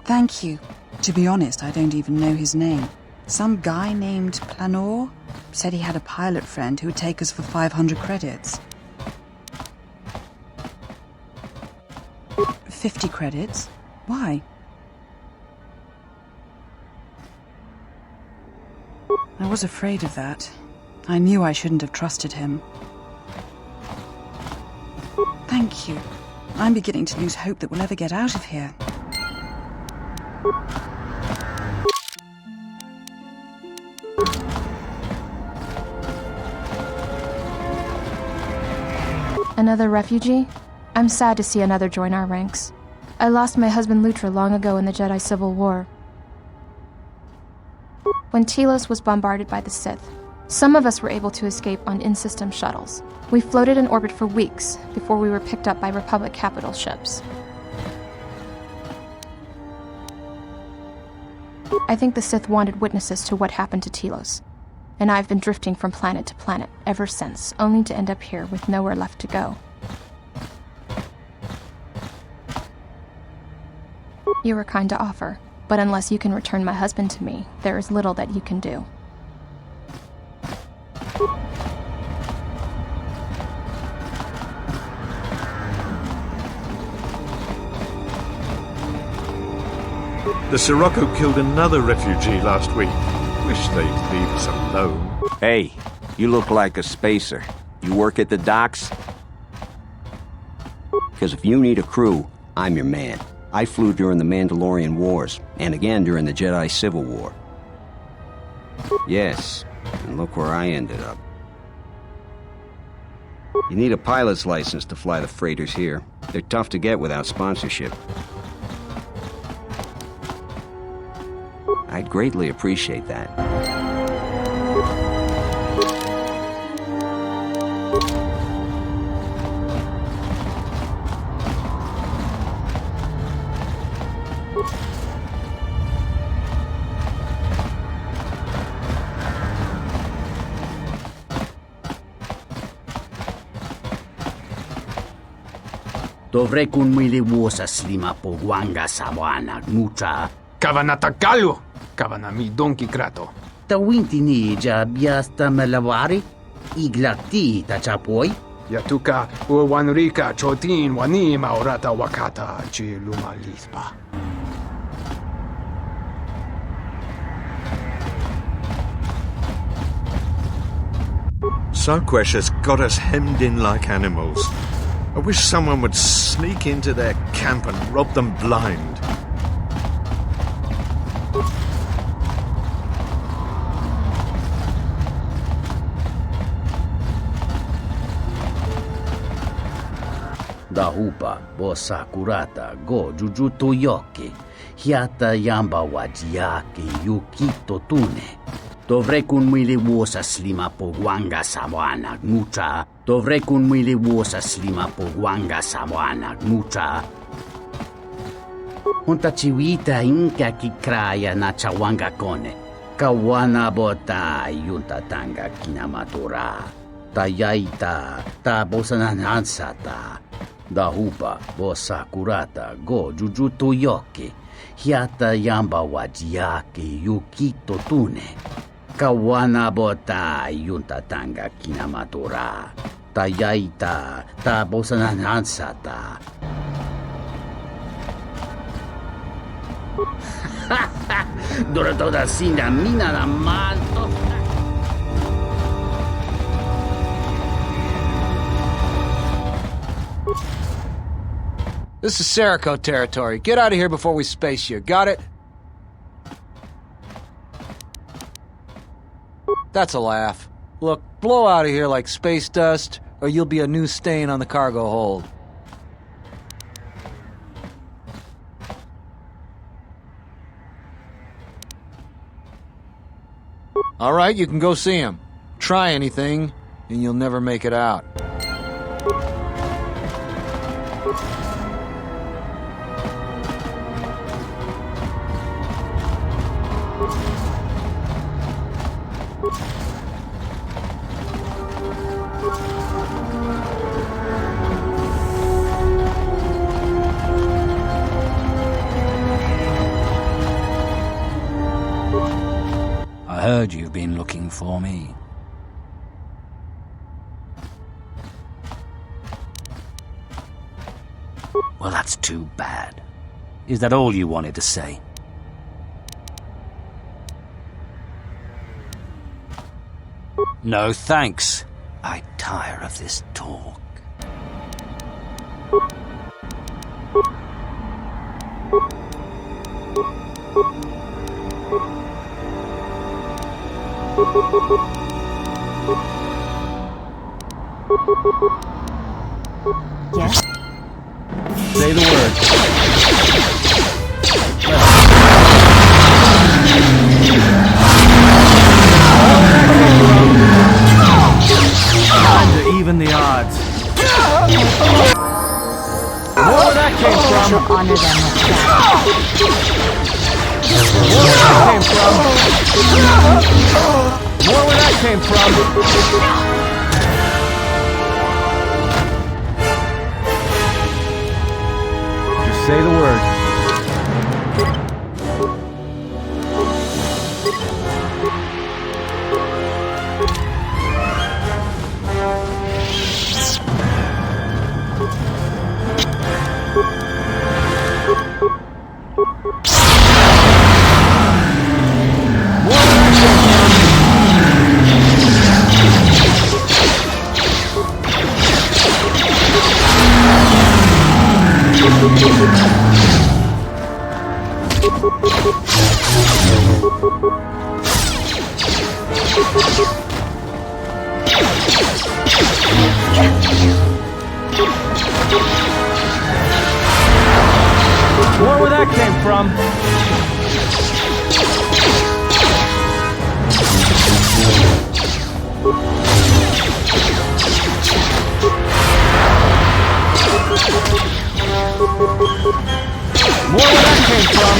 D: Thank you. To be honest, I don't even know his name. Some guy named Planor said he had a pilot friend who would take us for 500 credits. 50 credits? Why? I was afraid of that. I knew I shouldn't have trusted him. Thank you. I'm beginning to lose hope that we'll ever get out of here.
V: Another refugee? I'm sad to see another join our ranks. I lost my husband Lutra long ago in the Jedi Civil War. When Telos was bombarded by the Sith, some of us were able to escape on in-system shuttles. We floated in orbit for weeks before we were picked up by Republic capital ships. I think the Sith wanted witnesses to what happened to Telos, and I've been drifting from planet to planet ever since, only to end up here with nowhere left to go. You were kind to offer, but unless you can return my husband to me, there is little that you can do.
T: The Serroco killed another refugee last week. Wish they'd leave us alone.
W: Hey, you look like a spacer. You work at the docks? Because if you need a crew, I'm your man. I flew during the Mandalorian Wars, and again during the Jedi Civil War. Yes, and look where I ended up. You need a pilot's license to fly the freighters here. They're tough to get without sponsorship. I'd greatly appreciate that.
O: Dovrei kun mwili wosa slima pogwanga sawana mucha.
Q: Kavanatagalu! Kavanami donki krato.
O: Tawinti ni ja biasta malavari? Iglati tachapoi?
Q: Yatuka uwanrika chotin wani maurata wakata chiluma lispa.
T: Sarquesh has got us hemmed in like animals. I wish someone would sneak into their camp and rob them blind.
O: Dahupa bosa kurata go jujuto yoke. Hiata yamba wajiake yukito tune. Dovrei kun mwili wosa slima po wanga sawana nucha. Dovrei kun mwili wosa slima po wanga sawana nucha. Unta chiwita inka kikraya na chawanga kone. Kawana bota yunta tanga kinamatura. Tayaita ta bosananansata. Dahupa bosa kurata go jujuto yoke. Hiata yamba wajiake yukito tune. Kawana bota yunta tanga kinamatura. Tayaita ta bosananansata. Dora toda singa mina la manto.
E: This is Serroco territory. Get out of here before we space you. Got it? That's a laugh. Look, blow out of here like space dust, or you'll be a new stain on the cargo hold. All right, you can go see him. Try anything, and you'll never make it out.
F: I heard you've been looking for me. Well, that's too bad. Is that all you wanted to say? No thanks. I tire of this talk.
S: Yes?
E: Say the word. Time to even the odds. More where that came from.
S: She'll honor them with that.
E: More where that came from. Just say the word. More where that came from. More where that came from.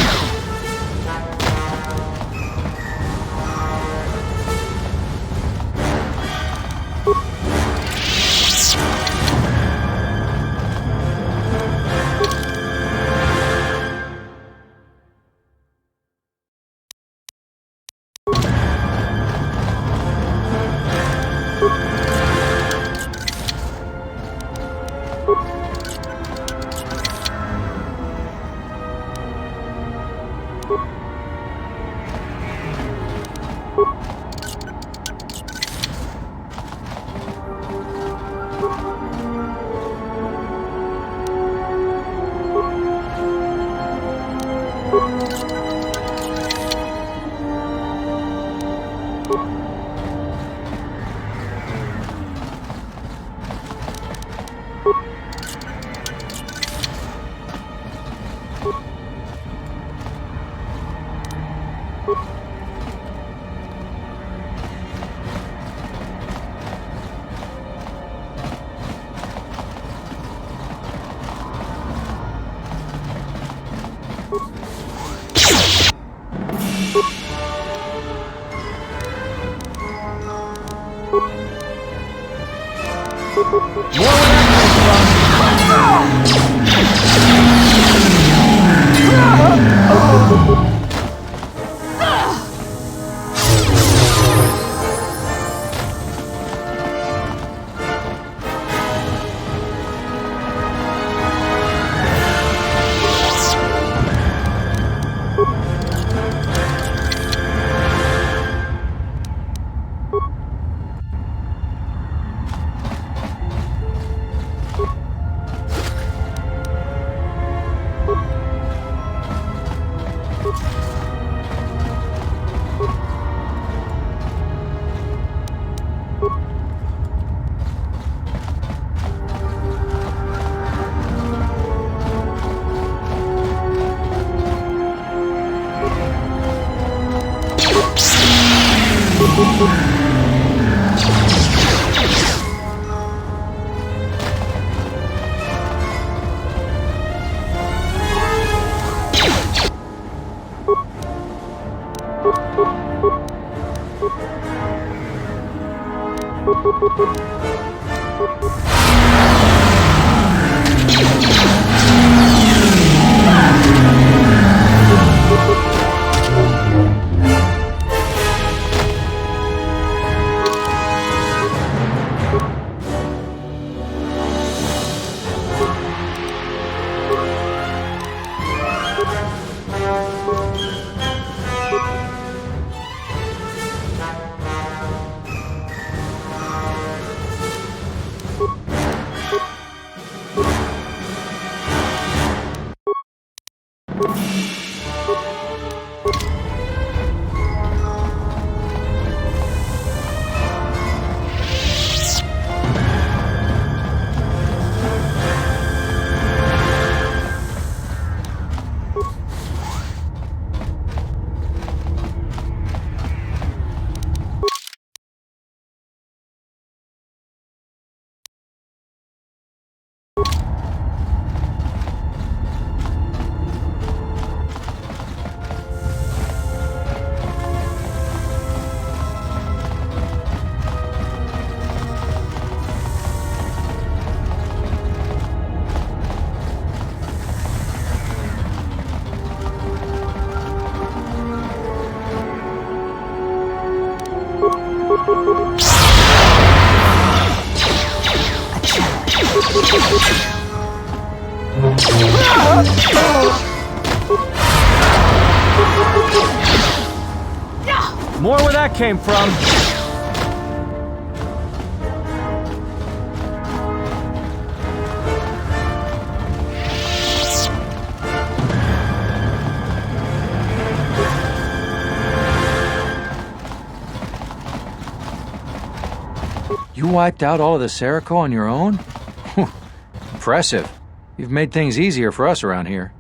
R: More where that came from. You wiped out all of the Serroco on your own? Impressive. You've made things easier for us around here.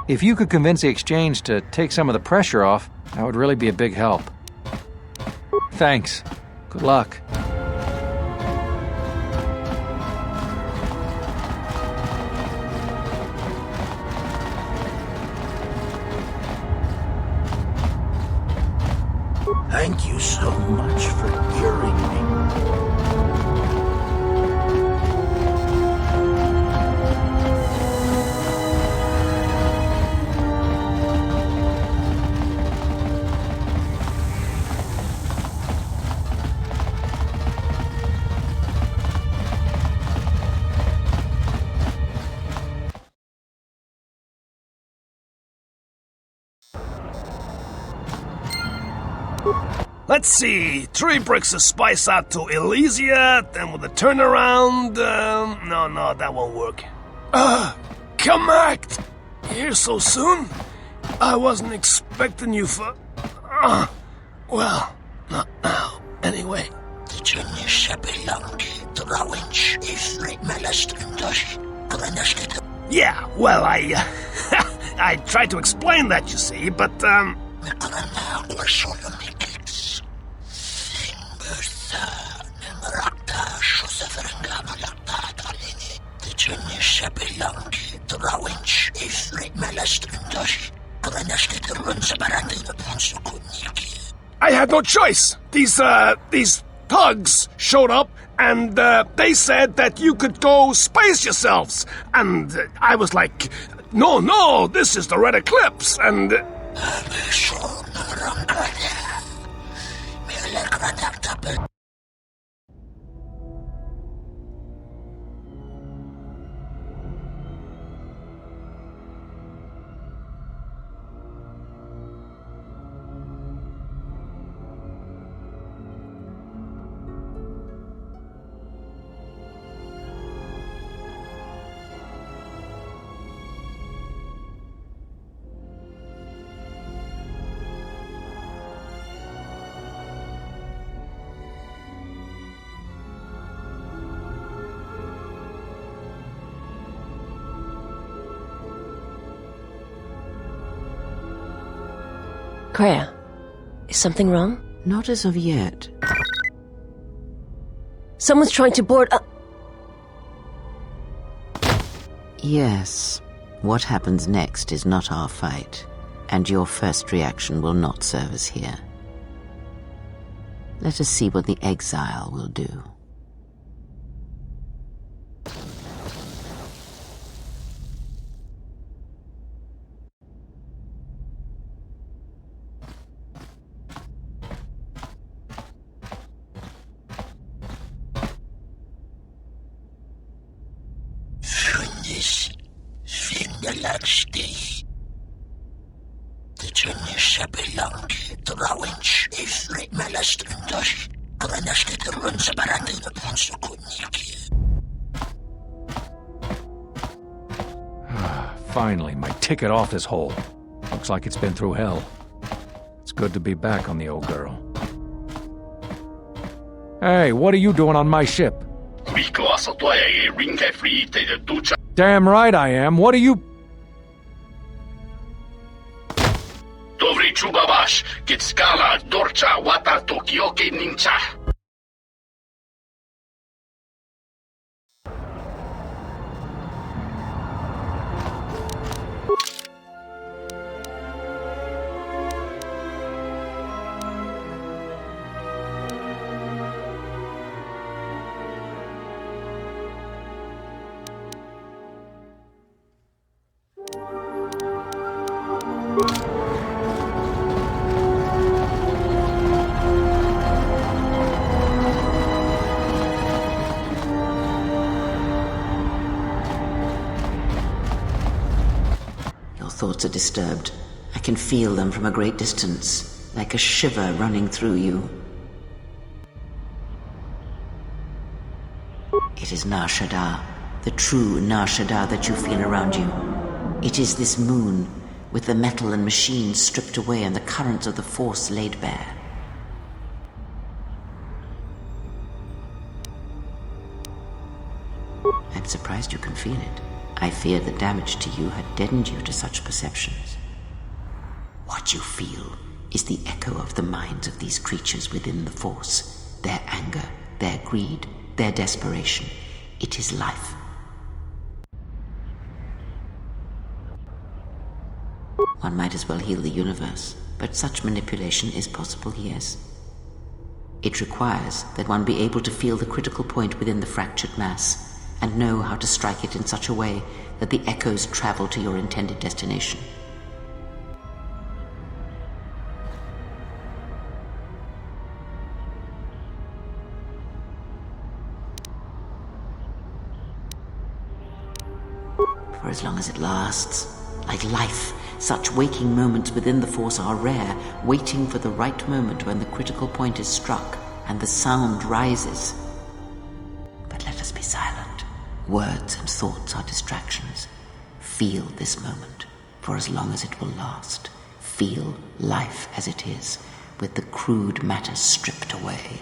R: If you could convince the Exchange to take some of the pressure off, that would really be a big help. Thanks. Good luck.
O: Thank you so much for hearing me.
J: Let's see, 3 bricks of spice out to Elysia, then with a turnaround, no, that won't work. Come act! Here so soon? I wasn't expecting you for... well, not now, anyway. Yeah, well, I tried to explain that, you see, but, I had no choice. These thugs showed up, and they said that you could go space yourselves. And I was like, no, this is the Red Eclipse, and...
I: Kreia, is something wrong?
H: Not as of yet.
I: Someone's trying to board a...
H: Yes. What happens next is not our fight, and your first reaction will not serve us here. Let us see what the exile will do.
R: Finally, my ticket off this hole. Looks like it's been through hell. It's good to be back on the old girl. Hey, what are you doing on my ship? Damn right I am. What are you...
H: Thoughts are disturbed. I can feel them from a great distance, like a shiver running through you. It is Nar Shadda, the true Nar Shadda that you feel around you. It is this moon, with the metal and machines stripped away and the currents of the Force laid bare. I'm surprised you can feel it. I feared the damage to you had deadened you to such perceptions. What you feel is the echo of the minds of these creatures within the Force, their anger, their greed, their desperation. It is life. One might as well heal the universe, but such manipulation is possible, yes. It requires that one be able to feel the critical point within the fractured mass, and know how to strike it in such a way that the echoes travel to your intended destination. For as long as it lasts, like life, such waking moments within the Force are rare, waiting for the right moment when the critical point is struck and the sound rises. But let us be silent. Words and thoughts are distractions. Feel this moment, for as long as it will last. Feel life as it is, with the crude matter stripped away.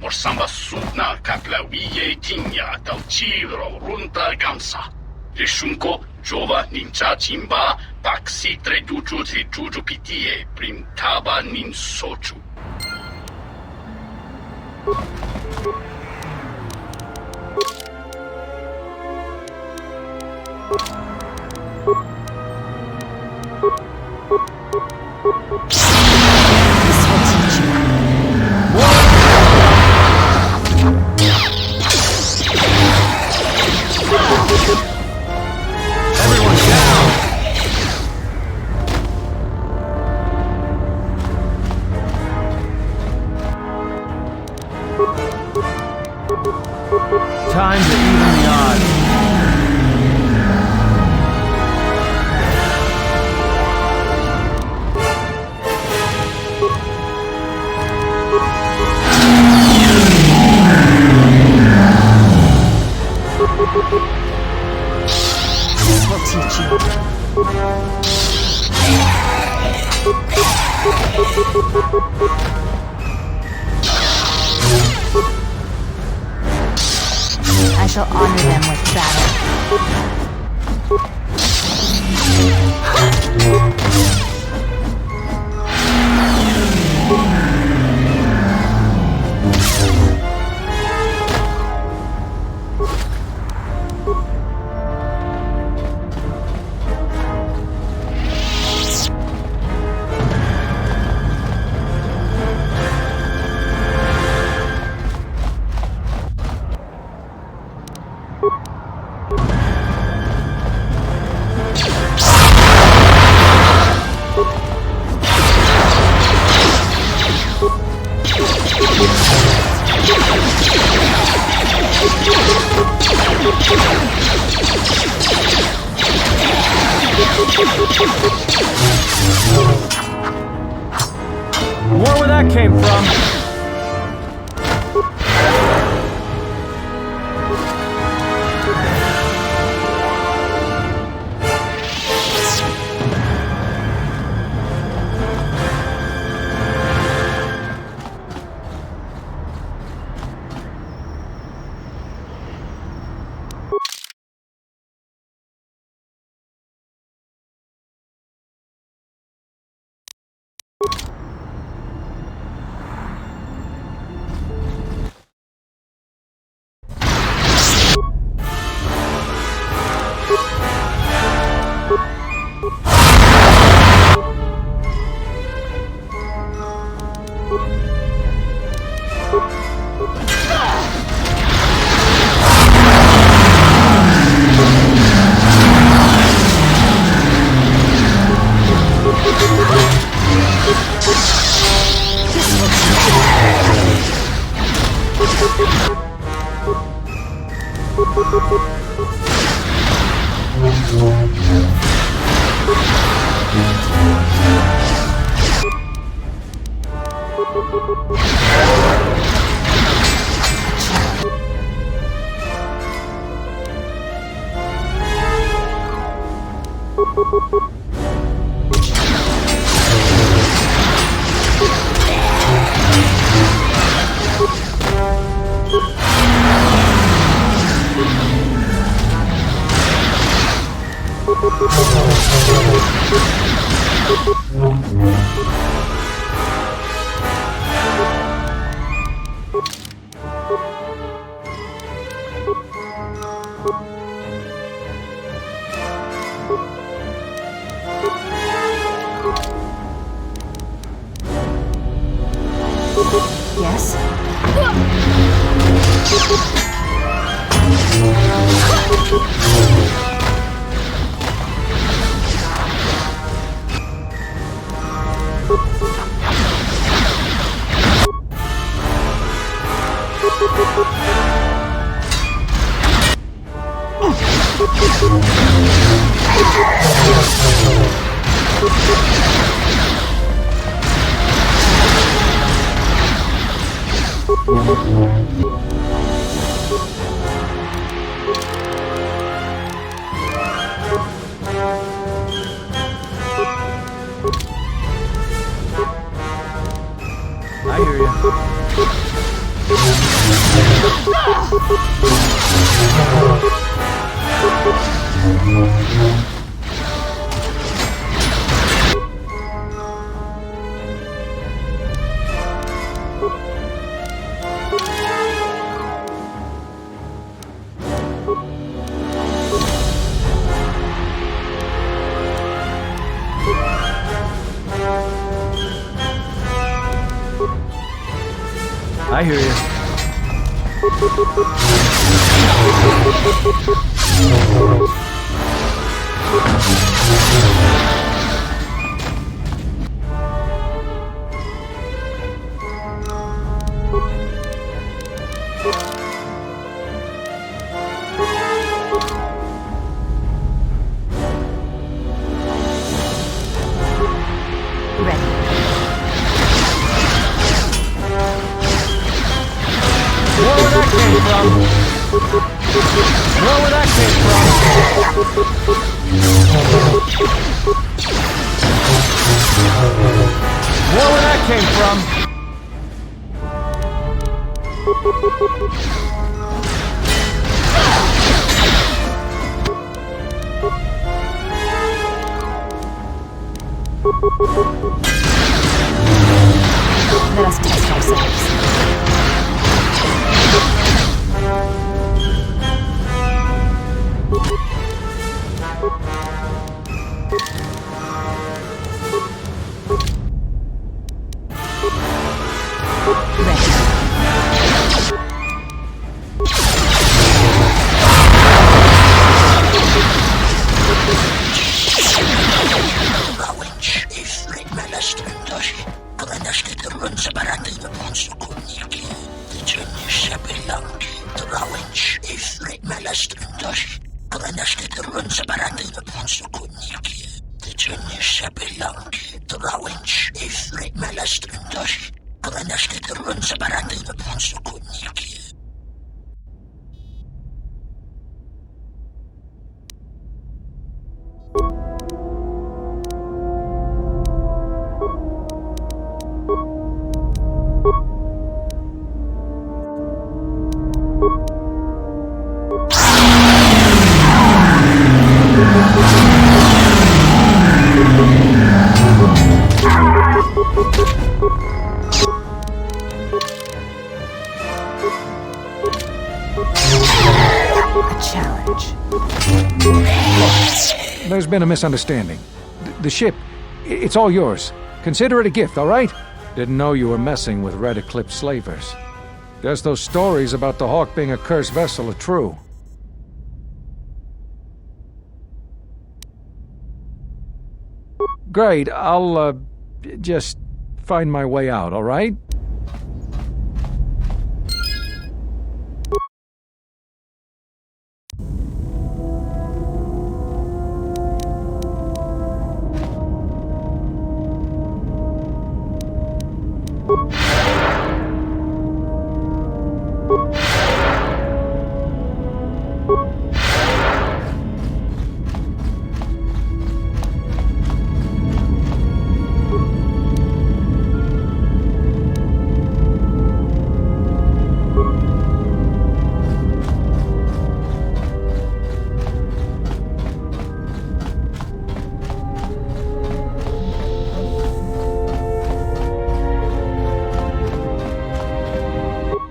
G: Morsamba suna kaklawiye tinya tal chiro runta gamsa. Rishunko jova nincha chimba paksi tre juju tri juju pitie prim taba nin sochu.
A: Everyone down! Time to even the odds.
S: shall honor them with battle.
R: More where that came from.
S: Yes?
R: I hear you. I hear you.
S: Let us test ourselves.
R: There's been a misunderstanding. The ship, it's all yours. Consider it a gift, all right? Didn't know you were messing with Red Eclipse slavers. Guess those stories about the Hawk being a cursed vessel are true. Great, I'll, just find my way out, all right?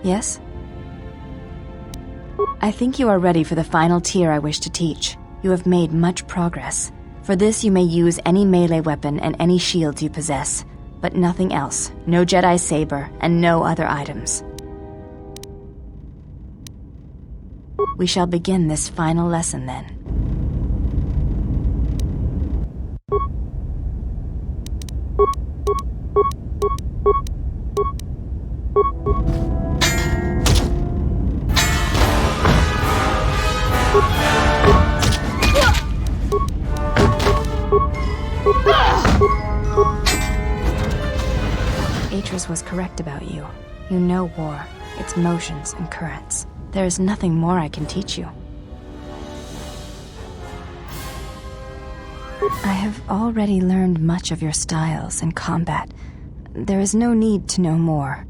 B: Yes? I think you are ready for the final tier I wish to teach. You have made much progress. For this you may use any melee weapon and any shields you possess, but nothing else. No Jedi saber, and no other items. We shall begin this final lesson then. Atris was correct about you. You know war, its motions and currents. There is nothing more I can teach you. I have already learned much of your styles and combat. There is no need to know more.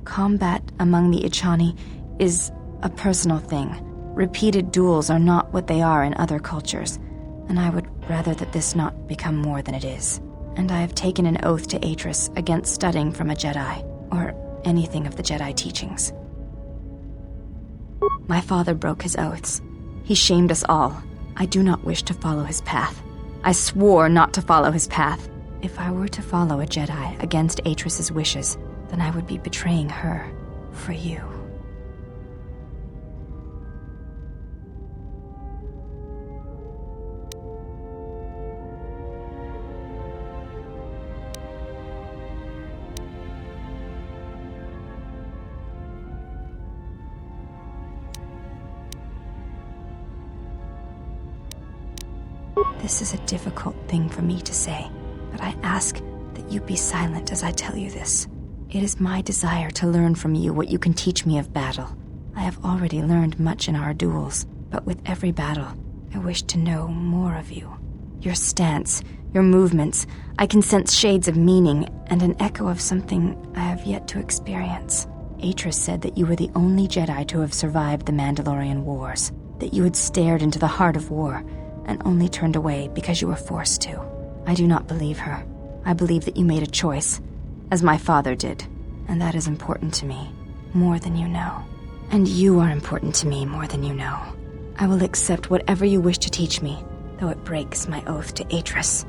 B: Combat among the Ichani is a personal thing. Repeated duels are not what they are in other cultures, and I would rather that this not become more than it is. And I have taken an oath to Atris against studying from a Jedi, or anything of the Jedi teachings. My father broke his oaths. He shamed us all. I do not wish to follow his path. I swore not to follow his path. If I were to follow a Jedi against Atris's wishes, then I would be betraying her for you. This is a difficult thing for me to say, but I ask that you be silent as I tell you this. It is my desire to learn from you what you can teach me of battle. I have already learned much in our duels, but with every battle, I wish to know more of you. Your stance, your movements, I can sense shades of meaning and an echo of something I have yet to experience. Atris said that you were the only Jedi to have survived the Mandalorian Wars, that you had stared into the heart of war, and only turned away because you were forced to. I do not believe her. I believe that you made a choice, as my father did, and that is important to me, more than you know. And you are important to me more than you know. I will accept whatever you wish to teach me, though it breaks my oath to Atris.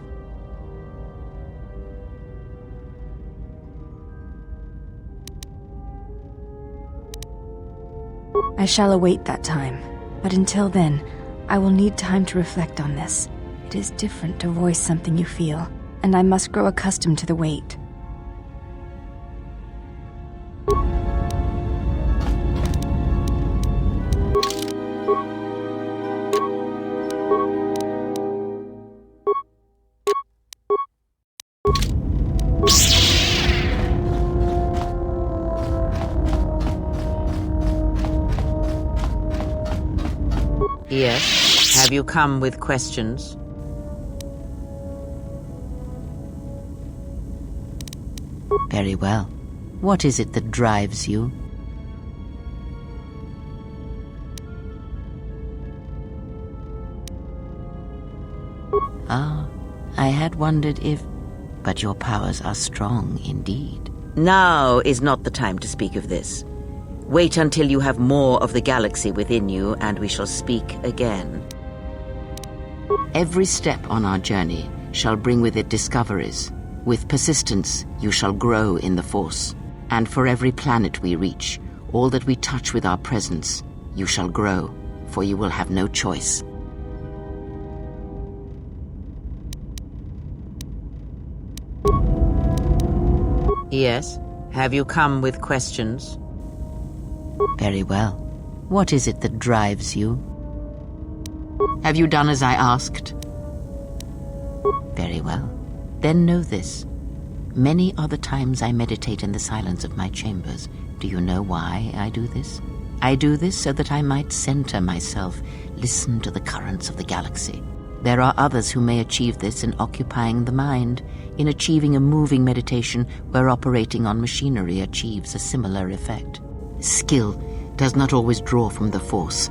B: I shall await that time, but until then, I will need time to reflect on this. It is different to voice something you feel, and I must grow accustomed to the wait.
H: Yes. Have you come with questions? Very well. What is it that drives you? Ah, I had wondered if... But your powers are strong indeed. Now is not the time to speak of this. Wait until you have more of the galaxy within you, and we shall speak again. Every step on our journey shall bring with it discoveries. With persistence, you shall grow in the Force. And for every planet we reach, all that we touch with our presence, you shall grow, for you will have no choice. Yes? Have you come with questions? Very well. What is it that drives you? Have you done as I asked? Very well. Then know this. Many are the times I meditate in the silence of my chambers. Do you know why I do this? I do this so that I might center myself, listen to the currents of the galaxy. There are others who may achieve this in occupying the mind, in achieving a moving meditation where operating on machinery achieves a similar effect. Skill does not always draw from the Force,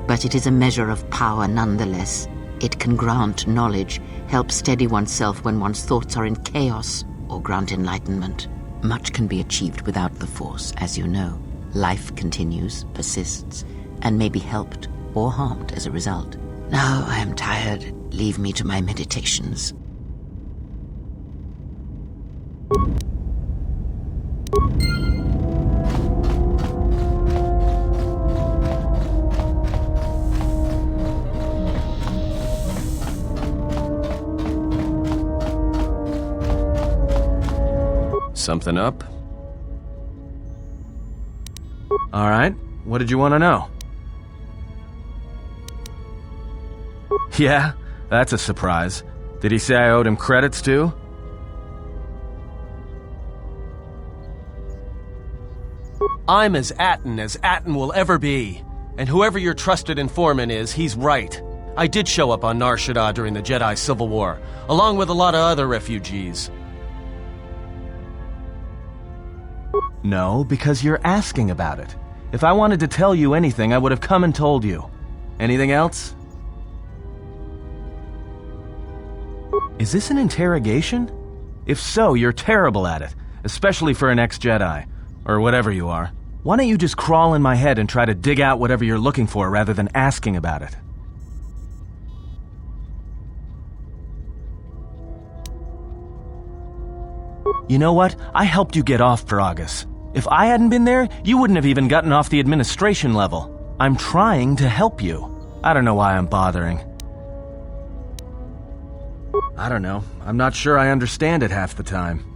H: but it is a measure of power nonetheless. It can grant knowledge, help steady oneself when one's thoughts are in chaos, or grant enlightenment. Much can be achieved without the Force, as you know. Life continues, persists, and may be helped or harmed as a result. Now I am tired. Leave me to my meditations.
A: Something up? All right, what did you want to know? Yeah, that's a surprise. Did he say I owed him credits too? I'm as Atton will ever be. And whoever your trusted informant is, he's right. I did show up on Nar Shadda during the Jedi Civil War, along with a lot of other refugees. No, because you're asking about it. If I wanted to tell you anything, I would have come and told you. Anything else? Is this an interrogation? If so, you're terrible at it, especially for an ex-Jedi, or whatever you are. Why don't you just crawl in my head and try to dig out whatever you're looking for rather than asking about it? You know what? I helped you get off Peragus. If I hadn't been there, you wouldn't have even gotten off the administration level. I'm trying to help you. I don't know why I'm bothering. I don't know. I'm not sure I understand it half the time.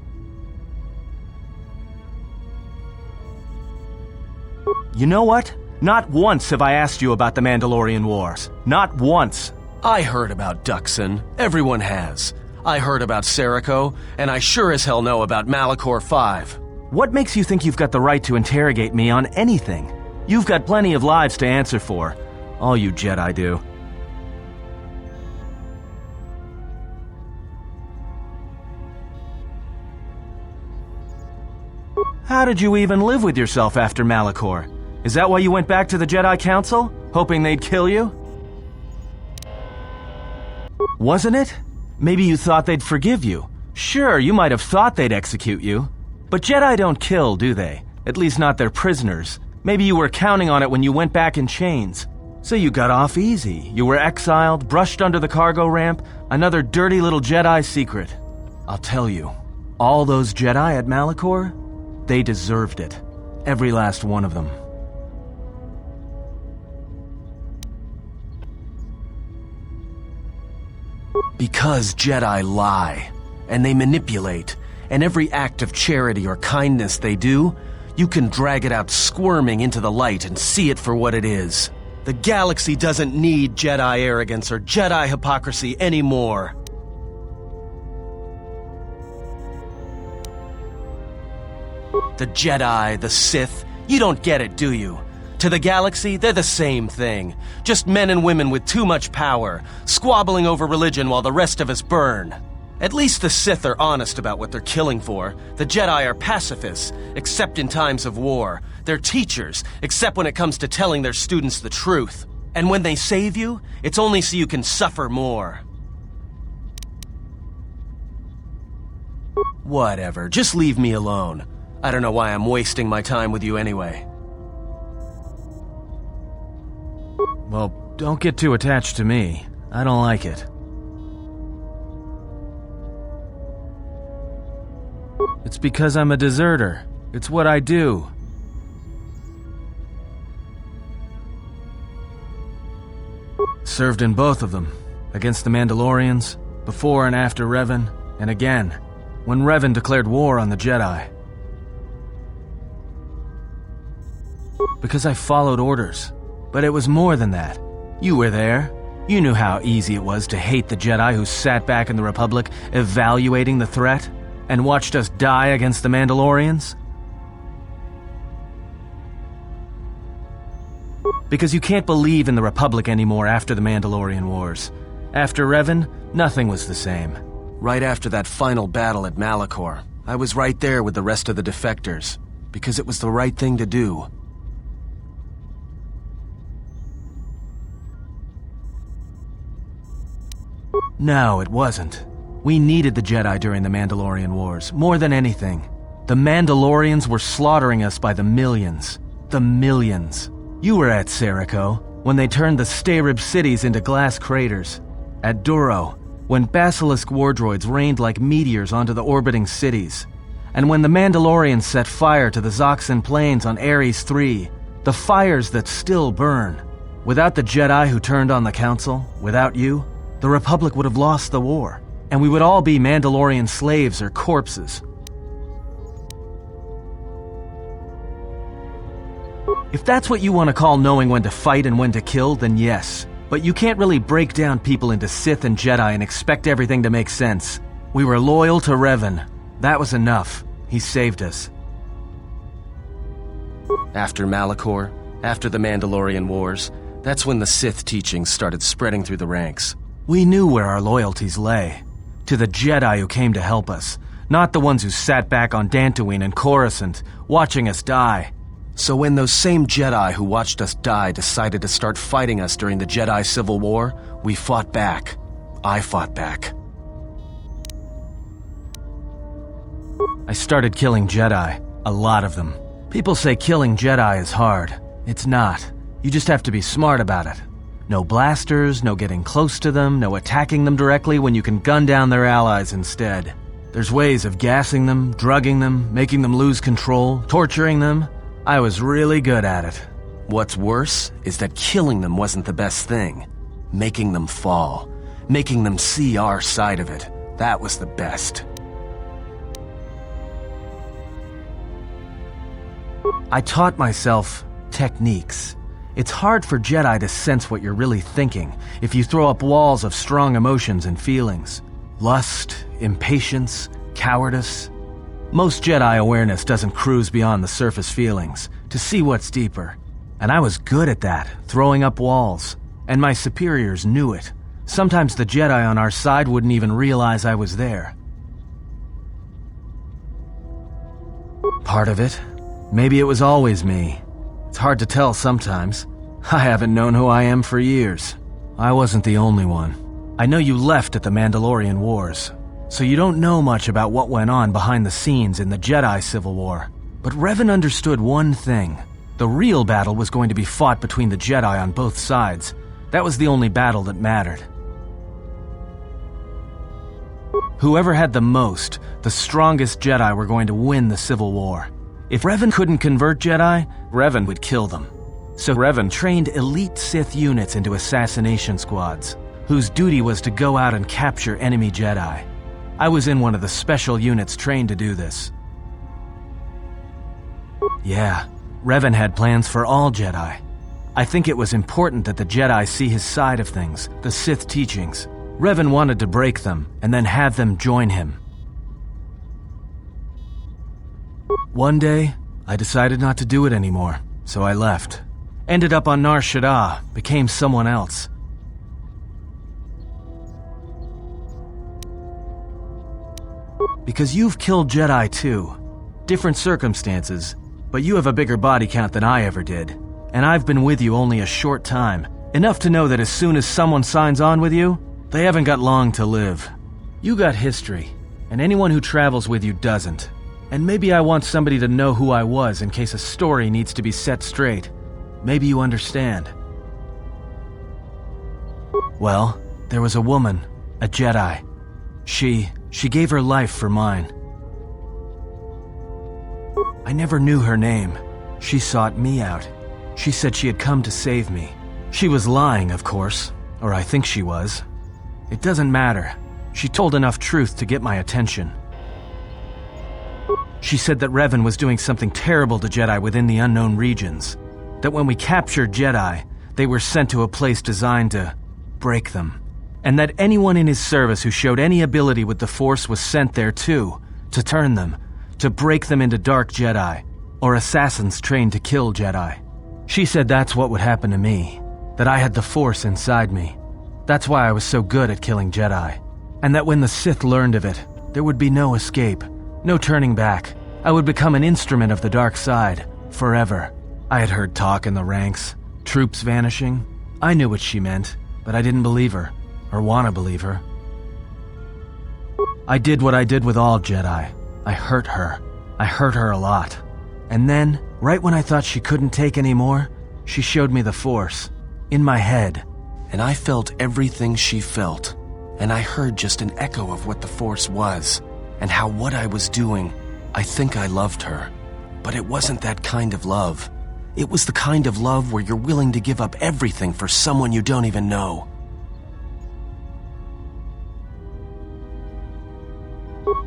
A: You know what? Not once have I asked you about the Mandalorian Wars. Not once. I heard about Duxon. Everyone has. I heard about Serroco, and I sure as hell know about Malachor 5. What makes you think you've got the right to interrogate me on anything? You've got plenty of lives to answer for. All you Jedi do. How did you even live with yourself after Malachor? Is that why you went back to the Jedi Council? Hoping they'd kill you? Wasn't it? Maybe you thought they'd forgive you. Sure, you might have thought they'd execute you. But Jedi don't kill, do they? At least not their prisoners. Maybe you were counting on it when you went back in chains. So you got off easy. You were exiled, brushed under the cargo ramp, another dirty little Jedi secret. I'll tell you, all those Jedi at Malachor, they deserved it. Every last one of them. Because Jedi lie, and they manipulate, and every act of charity or kindness they do, you can drag it out squirming into the light and see it for what it is. The galaxy doesn't need Jedi arrogance or Jedi hypocrisy anymore. The Jedi, the Sith, you don't get it, do you? To the galaxy, they're the same thing. Just men and women with too much power, squabbling over religion while the rest of us burn. At least the Sith are honest about what they're killing for. The Jedi are pacifists, except in times of war. They're teachers, except when it comes to telling their students the truth. And when they save you, it's only so you can suffer more. Whatever, just leave me alone. I don't know why I'm wasting my time with you anyway. Well, don't get too attached to me. I don't like it. It's because I'm a deserter. It's what I do. Served in both of them. Against the Mandalorians, before and after Revan, and again, when Revan declared war on the Jedi. Because I followed orders. But it was more than that. You were there. You knew how easy it was to hate the Jedi who sat back in the Republic, evaluating the threat, and watched us die against the Mandalorians. Because you can't believe in the Republic anymore after the Mandalorian Wars. After Revan, nothing was the same. Right after that final battle at Malachor, I was right there with the rest of the defectors, because it was the right thing to do. No, it wasn't. We needed the Jedi during the Mandalorian Wars, more than anything. The Mandalorians were slaughtering us by the millions. The millions. You were at Serroco, when they turned the Starib cities into glass craters. At Duro, when Basilisk war droids rained like meteors onto the orbiting cities. And when the Mandalorians set fire to the Zoxan plains on Ares III, the fires that still burn. Without the Jedi who turned on the Council, without you, the Republic would have lost the war, and we would all be Mandalorian slaves or corpses. If that's what you want to call knowing when to fight and when to kill, then yes. But you can't really break down people into Sith and Jedi and expect everything to make sense. We were loyal to Revan. That was enough. He saved us. After Malachor, after the Mandalorian Wars, that's when the Sith teachings started spreading through the ranks. We knew where our loyalties lay. To the Jedi who came to help us, not the ones who sat back on Dantooine and Coruscant, watching us die. So when those same Jedi who watched us die decided to start fighting us during the Jedi Civil War, we fought back. I fought back. I started killing Jedi, a lot of them. People say killing Jedi is hard. It's not. You just have to be smart about it. No blasters, no getting close to them, no attacking them directly when you can gun down their allies instead. There's ways of gassing them, drugging them, making them lose control, torturing them. I was really good at it. What's worse is that killing them wasn't the best thing. Making them fall, making them see our side of it, that was the best. I taught myself techniques. It's hard for Jedi to sense what you're really thinking if you throw up walls of strong emotions and feelings. Lust, impatience, cowardice. Most Jedi awareness doesn't cruise beyond the surface feelings, to see what's deeper. And I was good at that, throwing up walls. And my superiors knew it. Sometimes the Jedi on our side wouldn't even realize I was there. Part of it. Maybe it was always me. It's hard to tell sometimes. I haven't known who I am for years. I wasn't the only one. I know you left at the Mandalorian Wars, so you don't know much about what went on behind the scenes in the Jedi Civil War. But Revan understood one thing. The real battle was going to be fought between the Jedi on both sides. That was the only battle that mattered. Whoever had the most, the strongest Jedi were going to win the Civil War. If Revan couldn't convert Jedi, Revan would kill them. So Revan trained elite Sith units into assassination squads, whose duty was to go out and capture enemy Jedi. I was in one of the special units trained to do this. Yeah, Revan had plans for all Jedi. I think it was important that the Jedi see his side of things, the Sith teachings. Revan wanted to break them, and then have them join him. One day, I decided not to do it anymore, so I left. Ended up on Nar Shadda, became someone else. Because you've killed Jedi too. Different circumstances, but you have a bigger body count than I ever did. And I've been with you only a short time, enough to know that as soon as someone signs on with you, they haven't got long to live. You got history, and anyone who travels with you doesn't. And maybe I want somebody to know who I was in case a story needs to be set straight. Maybe you understand. Well, there was a woman, a Jedi. She gave her life for mine. I never knew her name. She sought me out. She said she had come to save me. She was lying, of course, or I think she was. It doesn't matter. She told enough truth to get my attention. She said that Revan was doing something terrible to Jedi within the unknown regions. That when we captured Jedi, they were sent to a place designed to break them. And that anyone in his service who showed any ability with the Force was sent there too, to turn them, to break them into dark Jedi, or assassins trained to kill Jedi. She said that's what would happen to me, that I had the Force inside me. That's why I was so good at killing Jedi. And that when the Sith learned of it, there would be no escape, no turning back. I would become an instrument of the dark side, forever. I had heard talk in the ranks, troops vanishing. I knew what she meant, but I didn't believe her, or want to believe her. I did what I did with all Jedi. I hurt her. I hurt her a lot. And then, right when I thought she couldn't take any more, she showed me the Force, in my head. And I felt everything she felt. And I heard just an echo of what the Force was, and how what I was doing, I think I loved her. But it wasn't that kind of love. It was the kind of love where you're willing to give up everything for someone you don't even know.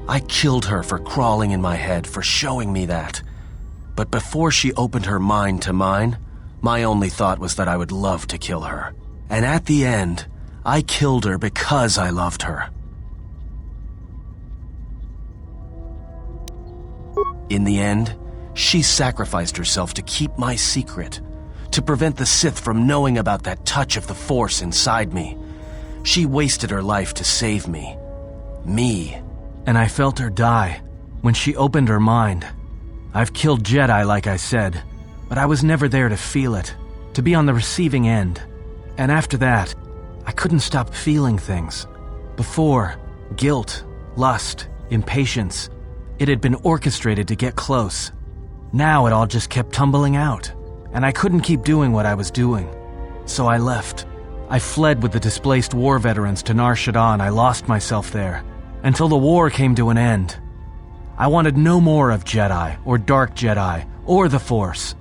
A: I killed her for crawling in my head, for showing me that. But before she opened her mind to mine, my only thought was that I would love to kill her. And at the end, I killed her because I loved her. In the end, she sacrificed herself to keep my secret, to prevent the Sith from knowing about that touch of the Force inside me. She wasted her life to save me. Me. And I felt her die when she opened her mind. I've killed Jedi, like I said, but I was never there to feel it, to be on the receiving end. And after that, I couldn't stop feeling things. Before, guilt, lust, impatience. It had been orchestrated to get close. Now it all just kept tumbling out, and I couldn't keep doing what I was doing. So I left. I fled with the displaced war veterans to Nar Shadda, and I lost myself there, until the war came to an end. I wanted no more of Jedi, or Dark Jedi, or the Force.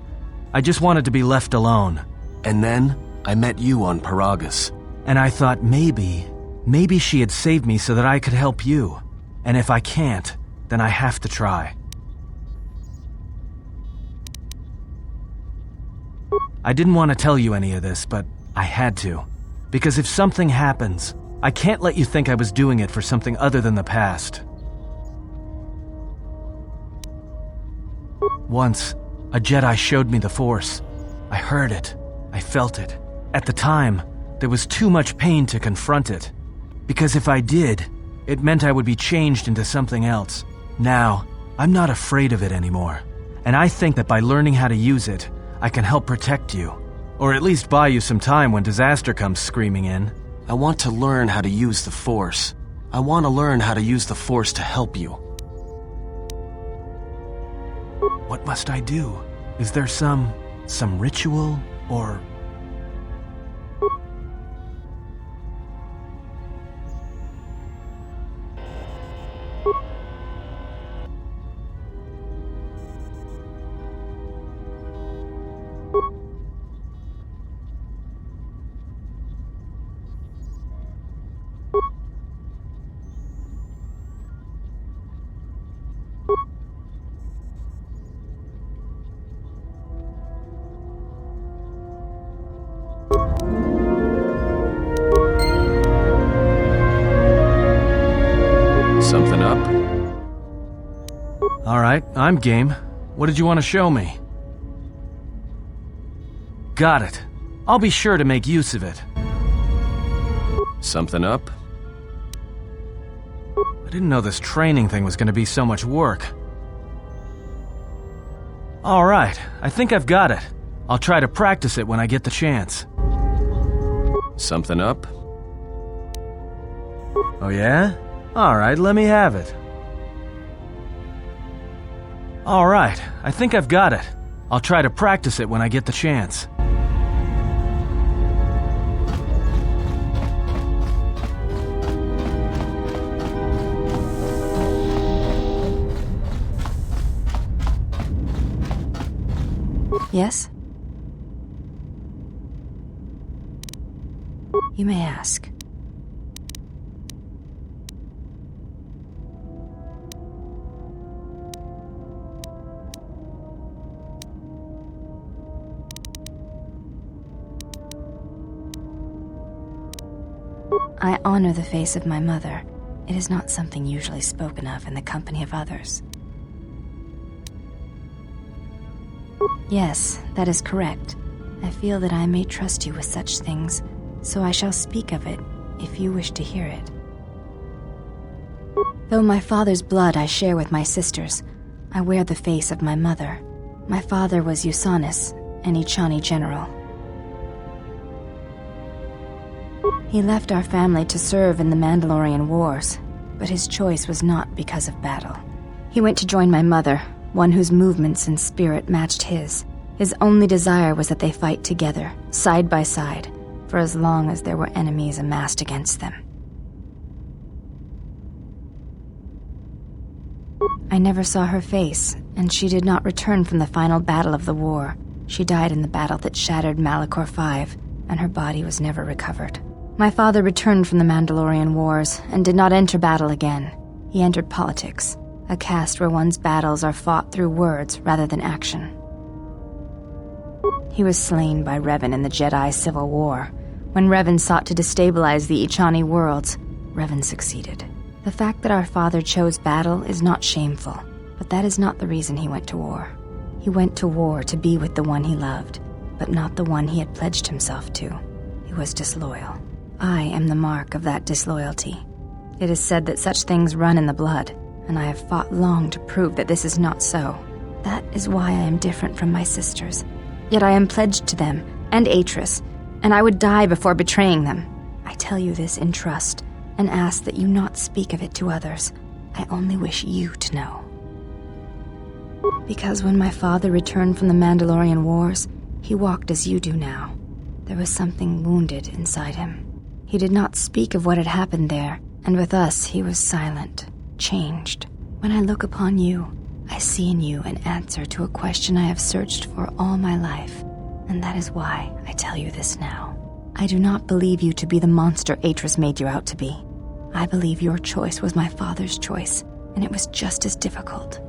A: I just wanted to be left alone. And then, I met you on Paragus, and I thought maybe she had saved me so that I could help you. And if I can't, then I have to try. I didn't want to tell you any of this, but I had to. Because if something happens, I can't let you think I was doing it for something other than the past. Once, a Jedi showed me the Force. I heard it. I felt it. At the time, there was too much pain to confront it. Because if I did, it meant I would be changed into something else. Now, I'm not afraid of it anymore. And I think that by learning how to use it, I can help protect you. Or at least buy you some time when disaster comes screaming in. I want to learn how to use the Force. I want to learn how to use the Force to help you. What must I do? Is there some ritual, or... Something up? All right, I'm game. What did you want to show me? Got it. I'll be sure to make use of it. Something up? I didn't know this training thing was going to be so much work. All right, I think I've got it. I'll try to practice it when I get the chance. Something up? Oh yeah? All right, let me have it. All right, I think I've got it. I'll try to practice it when I get the chance.
S: Yes? You may ask. I honor the face of my mother. It is not something usually spoken of in the company of others. Yes, that is correct. I feel that I may trust you with such things, so I shall speak of it if you wish to hear it. Though my father's blood I share with my sisters, I wear the face of my mother. My father was Usanis, an Ichani general. He left our family to serve in the Mandalorian Wars, but his choice was not because of battle. He went to join my mother, one whose movements and spirit matched his. His only desire was that they fight together, side by side, for as long as there were enemies amassed against them. I never saw her face, and she did not return from the final battle of the war. She died in the battle that shattered Malachor V, and her body was never recovered. My father returned from the Mandalorian Wars and did not enter battle again. He entered politics, a caste where one's battles are fought through words rather than action. He was slain by Revan in the Jedi Civil War. When Revan sought to destabilize the Ichani worlds, Revan succeeded. The fact that our father chose battle is not shameful, but that is not the reason he went to war. He went to war to be with the one he loved, but not the one he had pledged himself to. He was disloyal. I am the mark of that disloyalty. It is said that such things run in the blood, and I have fought long to prove that this is not so. That is why I am different from my sisters. Yet I am pledged to them, and Atris, and I would die before betraying them. I tell you this in trust, and ask that you not speak of it to others. I only wish you to know. Because when my father returned from the Mandalorian Wars, he walked as you do now. There was something wounded inside him. He did not speak of what had happened there, and with us he was silent, changed. When I look upon you, I see in you an answer to a question I have searched for all my life, and that is why I tell you this now. I do not believe you to be the monster Atris made you out to be. I believe your choice was my father's choice, and it was just as difficult.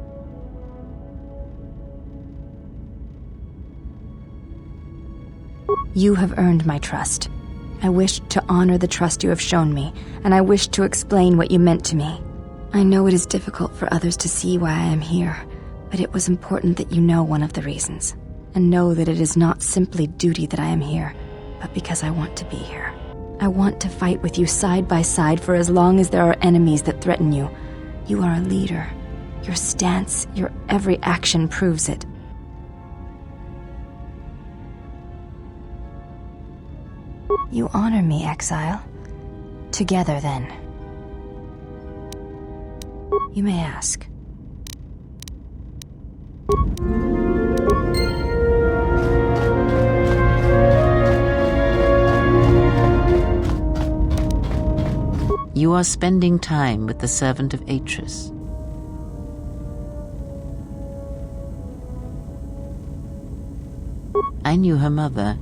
S: You have earned my trust. I wish to honor the trust you have shown me, and I wish to explain what you meant to me. I know it is difficult for others to see why I am here, but it was important that you know one of the reasons, and know that it is not simply duty that I am here, but because I want to be here. I want to fight with you side by side for as long as there are enemies that threaten you. You are a leader. Your stance, your every action proves it. You honor me, Exile.
B: Together, then. You may ask.
H: You are spending time with the servant of Atris. I knew her mother.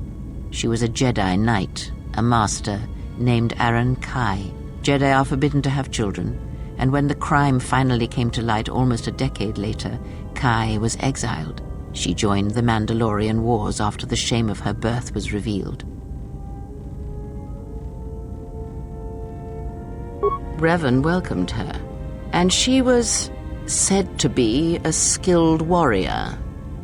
H: She was a Jedi Knight, a master, named Aaron Kai. Jedi are forbidden to have children, and when the crime finally came to light almost a decade later, Kai was exiled. She joined the Mandalorian Wars after the shame of her birth was revealed. Revan welcomed her, and she was said to be a skilled warrior,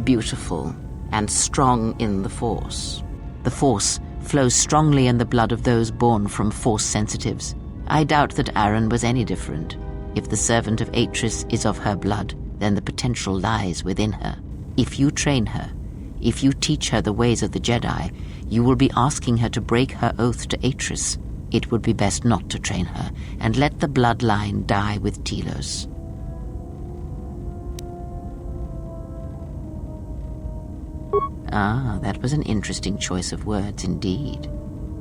H: beautiful and strong in the Force. The Force flows strongly in the blood of those born from Force sensitives. I doubt that Aaron was any different. If the servant of Atris is of her blood, then the potential lies within her. If you train her, if you teach her the ways of the Jedi, you will be asking her to break her oath to Atris. It would be best not to train her, and let the bloodline die with Telos. Ah, that was an interesting choice of words indeed.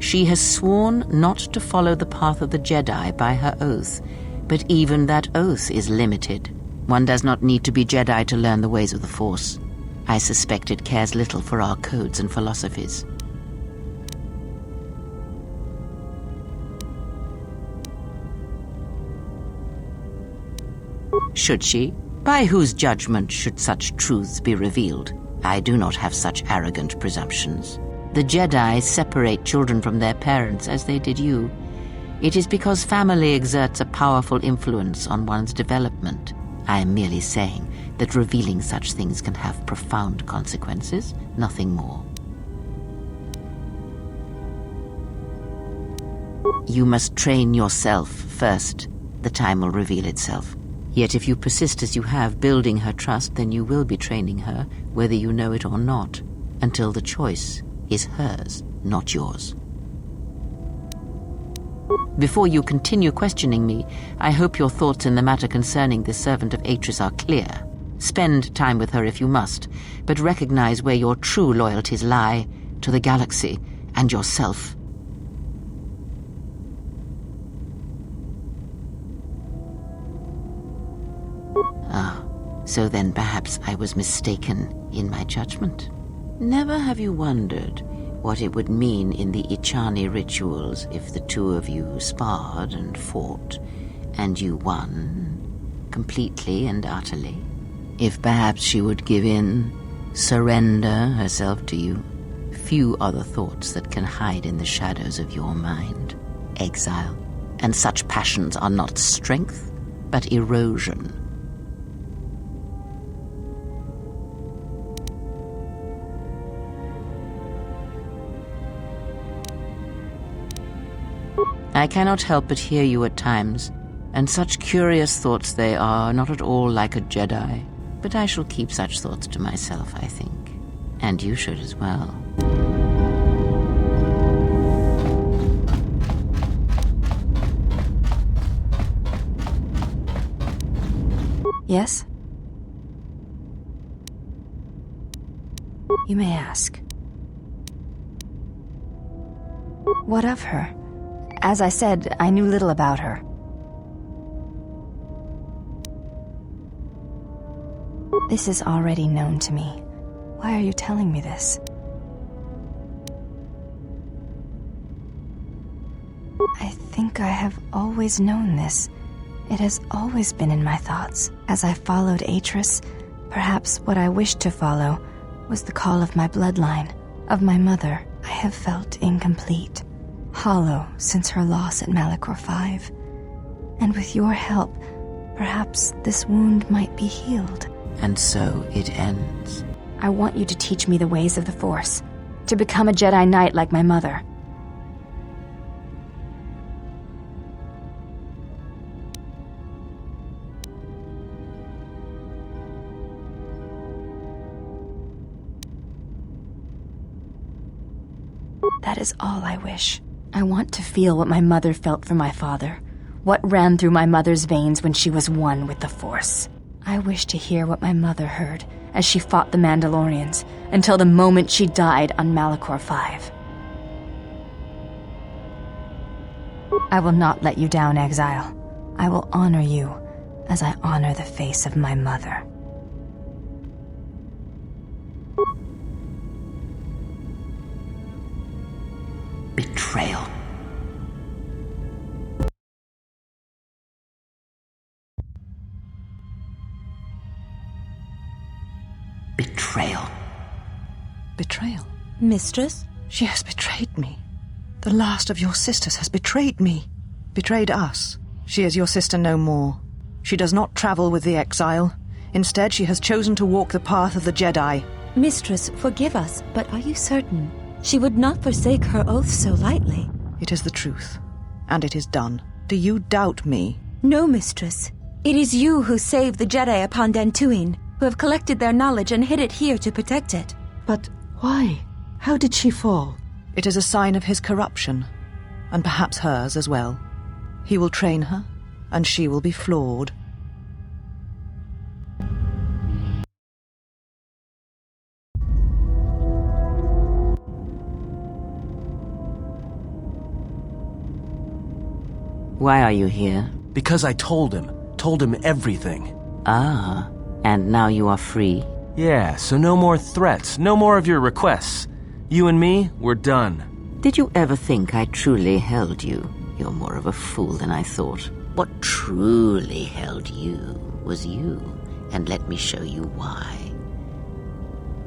H: She has sworn not to follow the path of the Jedi by her oath, but even that oath is limited. One does not need to be Jedi to learn the ways of the Force. I suspect it cares little for our codes and philosophies. Should she? By whose judgment should such truths be revealed? I do not have such arrogant presumptions. The Jedi separate children from their parents as they did you. It is because family exerts a powerful influence on one's development. I am merely saying that revealing such things can have profound consequences, nothing more. You must train yourself first. The time will reveal itself. Yet if you persist as you have, building her trust, then you will be training her, whether you know it or not, until the choice is hers, not yours. Before you continue questioning me, I hope your thoughts in the matter concerning this servant of Atris are clear. Spend time with her if you must, but recognize where your true loyalties lie, to the galaxy and yourself. Ah, so then perhaps I was mistaken in my judgment. Never have you wondered what it would mean in the Ichani rituals if the two of you sparred and fought, and you won, completely and utterly? If perhaps she would give in, surrender herself to you? Few are the thoughts that can hide in the shadows of your mind. Exile. And such passions are not strength, but erosion. I cannot help but hear you at times, and such curious thoughts they are, not at all like a Jedi. But I shall keep such thoughts to myself, I think. And you should as well.
B: Yes? You may ask. What of her? As I said, I knew little about her. This is already known to me. Why are you telling me this? I think I have always known this. It has always been in my thoughts. As I followed Atris, perhaps what I wished to follow was the call of my bloodline, of my mother. I have felt incomplete. Hollow since her loss at Malachor 5. And with your help, perhaps this wound might be healed.
H: And so it ends.
B: I want you to teach me the ways of the Force, to become a Jedi Knight like my mother. That is all I wish. I want to feel what my mother felt for my father, what ran through my mother's veins when she was one with the Force. I wish to hear what my mother heard as she fought the Mandalorians until the moment she died on Malachor 5. I will not let you down, Exile. I will honor you as I honor the face of my mother.
H: Betrayal. Betrayal.
K: Betrayal?
N: Mistress?
K: She has betrayed me. The last of your sisters has betrayed me. Betrayed us. She is your sister no more. She does not travel with the exile. Instead, she has chosen to walk the path of the Jedi.
N: Mistress, forgive us, but are you certain? She would not forsake her oath so lightly.
K: It is the truth, and it is done. Do you doubt me?
N: No, mistress. It is you who saved the Jedi upon Dantooine, who have collected their knowledge and hid it here to protect it.
K: But why? How did she fall? It is a sign of his corruption, and perhaps hers as well. He will train her, and she will be flawed.
H: Why are you here?
A: Because I told him everything.
H: Ah, and now you are free?
A: Yeah, so no more threats, no more of your requests. You and me, we're done.
H: Did you ever think I truly held you? You're more of a fool than I thought. What truly held you was you, and let me show you why.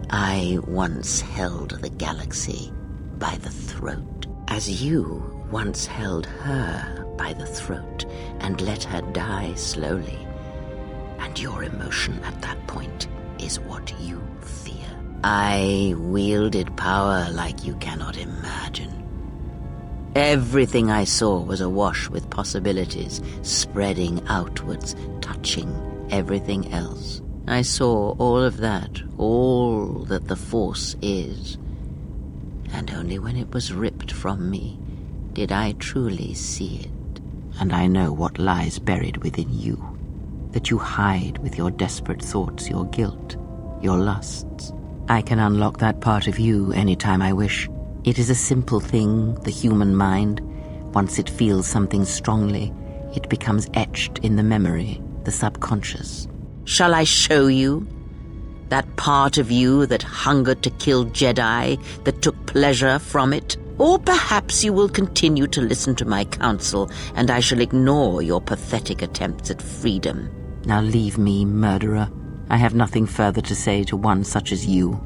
H: I once held the galaxy by the throat, as you once held her by the throat and let her die slowly. And your emotion at that point is what you fear. I wielded power like you cannot imagine. Everything I saw was awash with possibilities, spreading outwards, touching everything else. I saw all of that, all that the Force is. And only when it was ripped from me did I truly see it. And I know what lies buried within you, that you hide with your desperate thoughts, your guilt, your lusts. I can unlock that part of you anytime I wish. It is a simple thing, the human mind. Once it feels something strongly, it becomes etched in the memory, the subconscious. Shall I show you? That part of you that hungered to kill Jedi, that took pleasure from it? Or perhaps you will continue to listen to my counsel, and I shall ignore your pathetic attempts at freedom. Now leave me, murderer. I have nothing further to say to one such as you.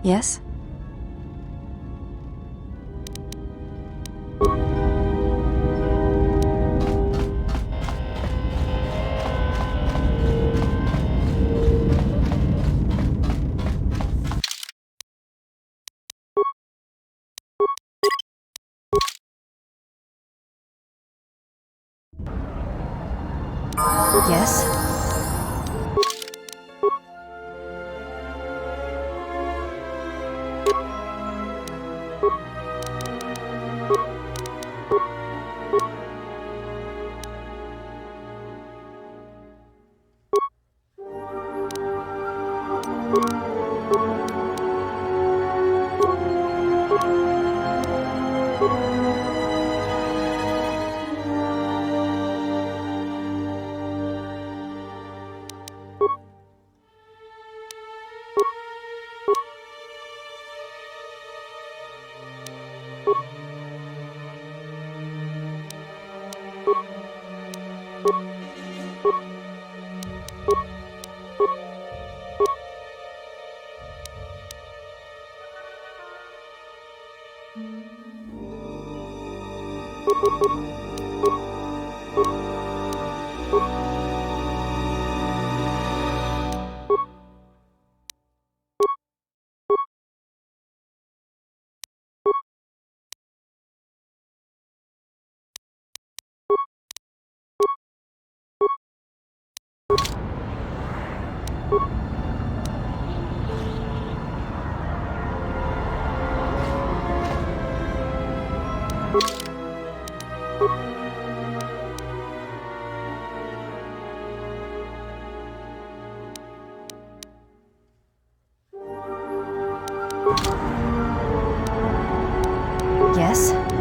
B: Yes? Yes?
S: Yes?